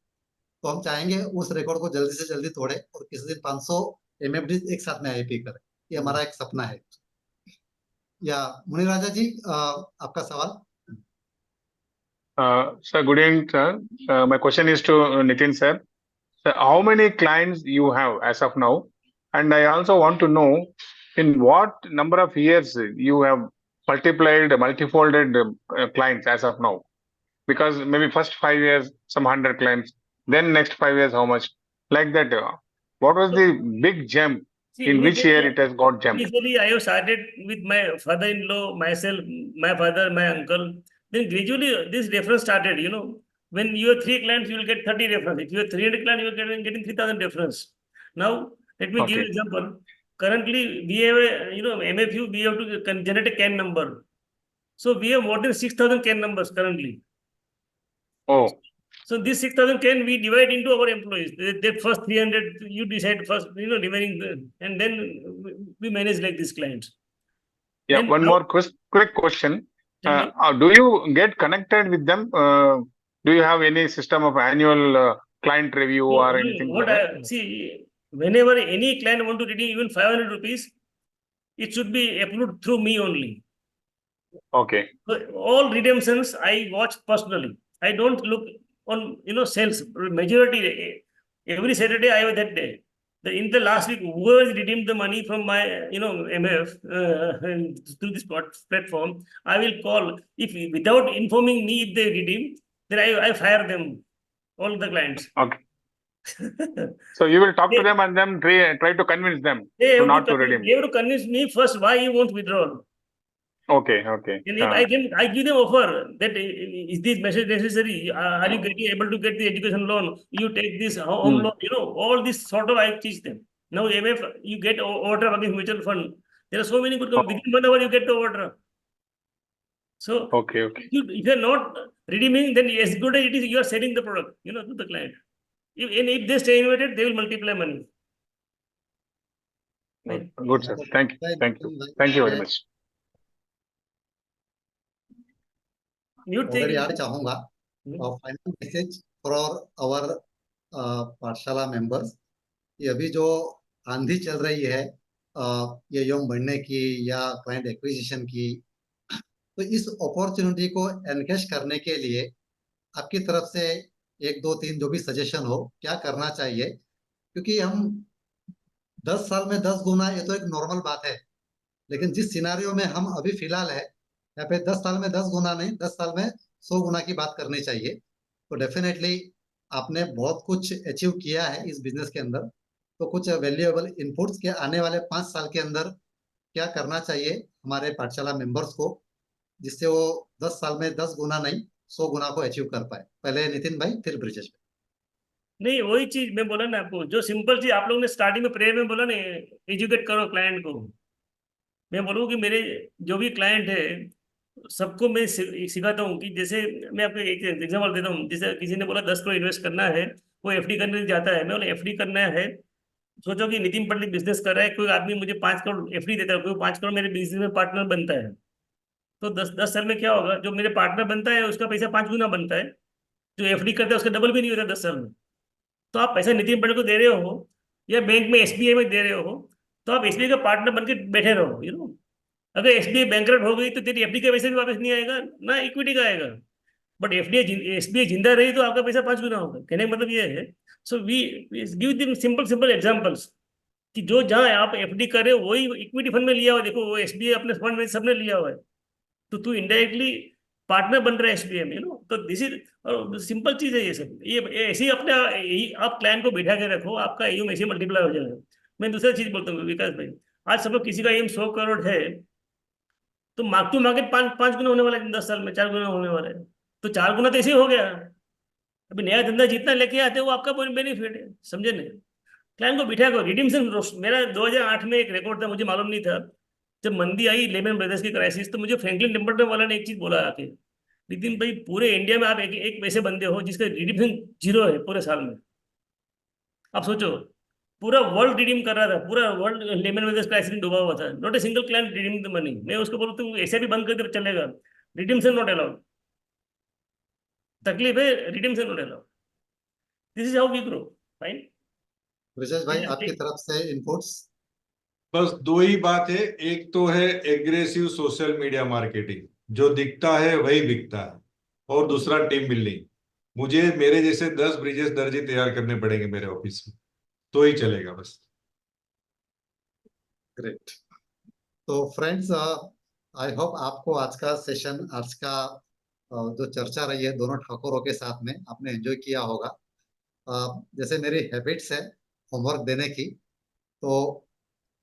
तो हम चाहेंगे उस रिकॉर्ड को जल्दी से जल्दी तोड़े और किसी दिन 500 एमएफडी एक साथ में आईआईपी करें। ये हमारा एक सपना है। या मुनि राजा जी, आपका सवाल। Sir, good evening, sir. My question is to Nitin sir. Sir, how many clients you have as of now? And I also want to know in what number of years you have multifolded clients as of now? Because maybe first 5 years, some 100 clients, then next 5 years, how much? Like that. What was the big jump? See, In which year it has got jumped? Initially, I have started with my father-in-law, myself, my father, my uncle. Then gradually, this reference started. You know, when you have 3 clients, you will get 30 reference. If you have 300 clients, you are getting 3,000 reference. Now, let me give you Okay. an example. Currently, we have a MFU. We have to generate a CAN number. So we have more than 6,000 CAN numbers currently. Oh, So this 6,000 can we divide into our employees. That first 300 you decide first, remaining, and then we manage like these clients. yeah. And One now- more quick question. Tell me. Do you get connected with them? Do you have any system of annual client review No, or no, anything what like that? I see, whenever any client want to redeem even 500 rupees, it should be approved through me only. Okay. So all redemptions I watch personally. I don't look on sales. Majority every Saturday I have that day. In the last week, whoever redeemed the money from my MF through this platform, I will call. If without informing me if they redeem, then I fire them, all the clients. Okay. So you will talk to them and then try to convince them They have not to to redeem. they have to convince me first why you won't withdraw. Okay. Okay. And if I give them offer that is this message necessary? Are you able to get the education loan? You take this home loan. All this sort of I teach them. Now MF, you get order against mutual fund. There are so many good companies. Within 1 hour you get the order. So Okay. Okay. if you are not redeeming, then as good as it is, you are selling the product, to the client. If they stay invited, they will multiply money. Right. Good, sir. Thank you. Thank you. Thank you very much. Mute अगर take यार it. चाहूंगा final message for our पाठशाला members. ये अभी जो आंधी चल रही है ये योम बढ़ने की या क्लाइंट एक्विजिशन की, तो इस अपॉर्चुनिटी को एनकैश करने के लिए आपकी तरफ से 1 2 3 जो भी सजेशन हो, क्या करना चाहिए। क्योंकि हम 10 साल में 10 गुना, ये तो एक नॉर्मल बात है, लेकिन जिस सिनारियो में हम अभी फिलहाल है, यहाँ पे 10 साल में 10 गुना नहीं, 10 साल में 100 गुना की बात करनी चाहिए। तो डेफिनेटली आपने बहुत कुछ अचीव किया है इस बिजनेस के अंदर। तो कुछ वैल्यूएबल इनपुट्स के आने वाले 5 साल के अंदर क्या करना चाहिए हमारे पाठशाला मेंबर्स को, जिससे वो 10 साल में 10 गुना नहीं 100 गुना को अचीव कर पाए। पहले नितिन भाई, फिर ब्रिजेश भाई। नहीं, वही चीज मैं बोला ना आपको, जो सिंपल चीज आप लोगों ने स्टार्टिंग में प्रेयर में बोला ना, एजुकेट करो क्लाइंट को। मैं बोलूँ कि मेरे जो भी क्लाइंट है सबको मैं सिखाता हूँ कि जैसे मैं आपको एक एग्जाम्पल देता हूँ। जैसे किसी ने बोला 10 करोड़ इन्वेस्ट करना है, वो एफडी करने जाता है। मैं बोला एफडी करना है, सोचो कि नितिन पटेल बिजनेस कर रहा है, कोई आदमी मुझे 5 करोड़ एफडी देता है, कोई 5 करोड़ मेरे बिजनेस में पार्टनर बनता है, तो 10 साल में क्या होगा, जो मेरे पार्टनर बनता है उसका पैसा 5 गुना बनता है, जो एफडी करता है उसका डबल भी नहीं होता 10 साल में। तो आप पैसा नितिन पटेल को दे रहे हो या बैंक में एसबीआई में दे रहे हो, तो आप एसबीआई का पार्टनर बन के बैठे रहो। अगर एसबीआई बैंकरप्ट हो गई तो तेरी एफडी का पैसा भी वापस नहीं आएगा, ना इक्विटी का आएगा। बट एसबीआई जिंदा रही तो आपका पैसा 5 गुना होगा। कहने का मतलब ये है। So we give them simple examples कि जो जहाँ आप एफडी कर रहे हो वही इक्विटी फंड में लिया हुआ है। देखो वो एसबीआई अपने फंड में सबने लिया हुआ है, तो तू इनडायरेक्टली पार्टनर बन रहा है एसबीआई में, तो दिस इज सिंपल चीज है ये सब। ये ऐसे ही अपने आप क्लाइंट को बैठा के रखो, आपका एम ऐसे मल्टीप्लाई हो जाएगा। मैं दूसरा चीज बोलता हूँ विकास भाई, आज सब लोग किसी का एम 100 करोड़ है, तो मार्क टू मार्केट 5 गुना होने वाला है 10 साल में, 4 गुना होने वाला है, तो 4 गुना तो ऐसे ही हो गया। अभी नया धंधा जितना लेके आते हो वो आपका बेनिफिट है, समझे नहीं? क्लाइंट को बिठा कर रिडीम्शन। मेरा 2008 में एक रिकॉर्ड था, मुझे मालूम नहीं था, जब मंदी आई लेमन ब्रदर्स की क्राइसिस, तो मुझे फ्रैंकलिन टेम्पल्टन वाला ने एक चीज बोला आके, नितिन भाई पूरे इंडिया में आप एक वैसे बंदे हो जिसका रिडीम्शन 0 है पूरे साल में। आप सोचो, पूरा वर्ल्ड रिडीम कर रहा था, पूरा वर्ल्ड लेमन ब्रदर्स क्राइसिस में डूबा हुआ था, not a single client redeem the money. मैं उसको बोलूँ तू ऐसे भी बंद कर दे चलेगा, रिडीम्शन नॉट अलाउड। तकलीफ है, redemption not allowed. This is how we grow. Fine. Brijesh भाई आपकी तरफ से इनपुट्स। बस दो ही बात है, एक तो है एग्रेसिव सोशल मीडिया मार्केटिंग, जो दिखता है वही बिकता है, और दूसरा टीम बिल्डिंग। मुझे मेरे जैसे 10 ब्रिजेश दर्जी तैयार करने पड़ेंगे मेरे ऑफिस में, तो ही चलेगा बस। ग्रेट। तो फ्रेंड्स, आई होप आपको आज का सेशन, आज का जो चर्चा रही है दोनों ठाकुरों के साथ में, आपने एंजॉय किया होगा। जैसे मेरी हैबिट्स है होमवर्क देने की, तो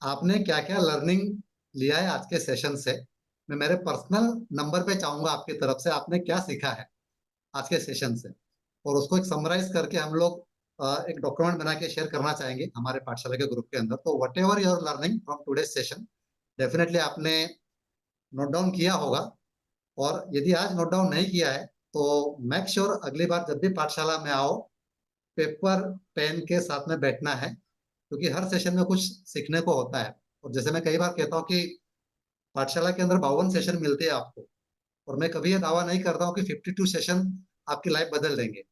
आपने क्या क्या लर्निंग लिया है आज के सेशन से, मैं मेरे पर्सनल नंबर पे चाहूंगा आपकी तरफ से आपने क्या सीखा है आज के सेशन से, और उसको एक समराइज करके हम लोग एक डॉक्यूमेंट बना के शेयर करना चाहेंगे हमारे पाठशाला के ग्रुप के अंदर। तो what ever your learning from today session, definitely आपने नोट डाउन किया होगा, और यदि आज नोट डाउन नहीं किया है तो मेक श्योर अगली बार जब भी पाठशाला में आओ पेपर पेन के साथ में बैठना है, क्योंकि हर सेशन में कुछ सीखने को होता है। और जैसे मैं कई बार कहता हूँ कि पाठशाला के अंदर 52 सेशन मिलते हैं आपको, और मैं कभी ये दावा नहीं करता हूँ कि 52 सेशन आपकी लाइफ बदल देंगे,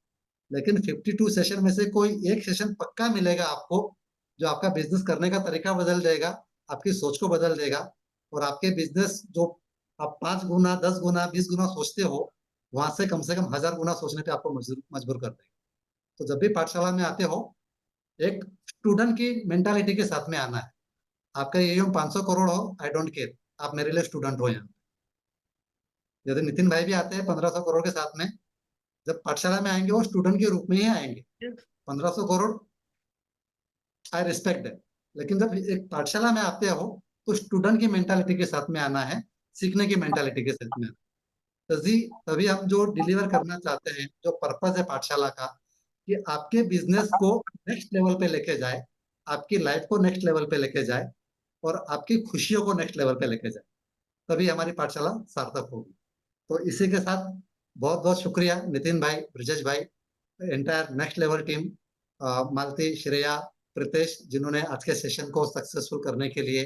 लेकिन 52 सेशन में से कोई एक सेशन पक्का मिलेगा आपको जो आपका बिजनेस करने का तरीका बदल देगा, आपकी सोच को बदल देगा, और आपके बिजनेस जो आप 5 गुना 10 गुना 20 गुना सोचते हो वहां से कम 1000 गुना सोचने पे आपको मजबूर कर देगा। तो जब भी पाठशाला में आते हो एक स्टूडेंट की मेंटालिटी के साथ में आना है। आपका ये 500 करोड़ हो, आई डोंट केयर, आप मेरे लिए स्टूडेंट हो। यहाँ यदि नितिन भाई भी आते हैं 1500 करोड़ के साथ में, जब पाठशाला में आएंगे वो स्टूडेंट के रूप में ही आएंगे। 1500 करोड़ आई रिस्पेक्ट है, लेकिन जब एक पाठशाला में आते हो तो स्टूडेंट की मेंटालिटी के साथ में आना है, सीखने की मेंटालिटी के साथ में आना है। तभी हम जो डिलीवर करना चाहते हैं, जो पर्पस है पाठशाला का, कि आपके बिजनेस को नेक्स्ट लेवल पे लेके जाए, आपकी लाइफ को नेक्स्ट लेवल पे लेके जाए, और आपकी खुशियों को नेक्स्ट लेवल पे लेके जाए, तभी हमारी पाठशाला सार्थक होगी। तो इसी के साथ बहुत बहुत शुक्रिया नितिन भाई, ब्रिजेश भाई, एंटायर नेक्स्ट लेवल टीम, मालती, श्रेया, प्रीतेश, जिन्होंने आज के सेशन को सक्सेसफुल करने के लिए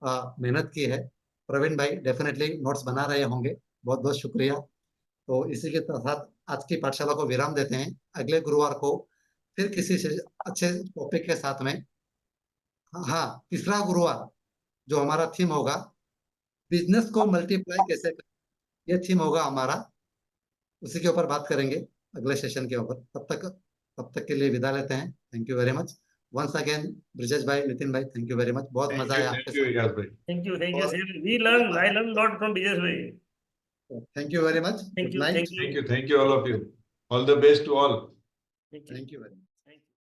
मेहनत की है। प्रवीण भाई डेफिनेटली नोट्स बना रहे होंगे, बहुत बहुत शुक्रिया। तो इसी के साथ आज की पाठशाला को विराम देते हैं। अगले गुरुवार को फिर किसी अच्छे टॉपिक के साथ में, हाँ, तीसरा गुरुवार जो हमारा थीम होगा, बिजनेस को मल्टीप्लाई कैसे करें, ये थीम होगा हमारा, उसी के ऊपर बात करेंगे अगले सेशन के ऊपर। तब तक के लिए विदा लेते हैं। Thank you very much once again Brijesh भाई, नितिन भाई, थैंक यू वेरी मच, बहुत मजा आया आपके साथ। विकास भाई, thank you we learn, I learn lot from Vijay भाई। Thank you very much, thank good you, night, thank you, thank you all of you, all the best to all. Thank you. Thank you very much.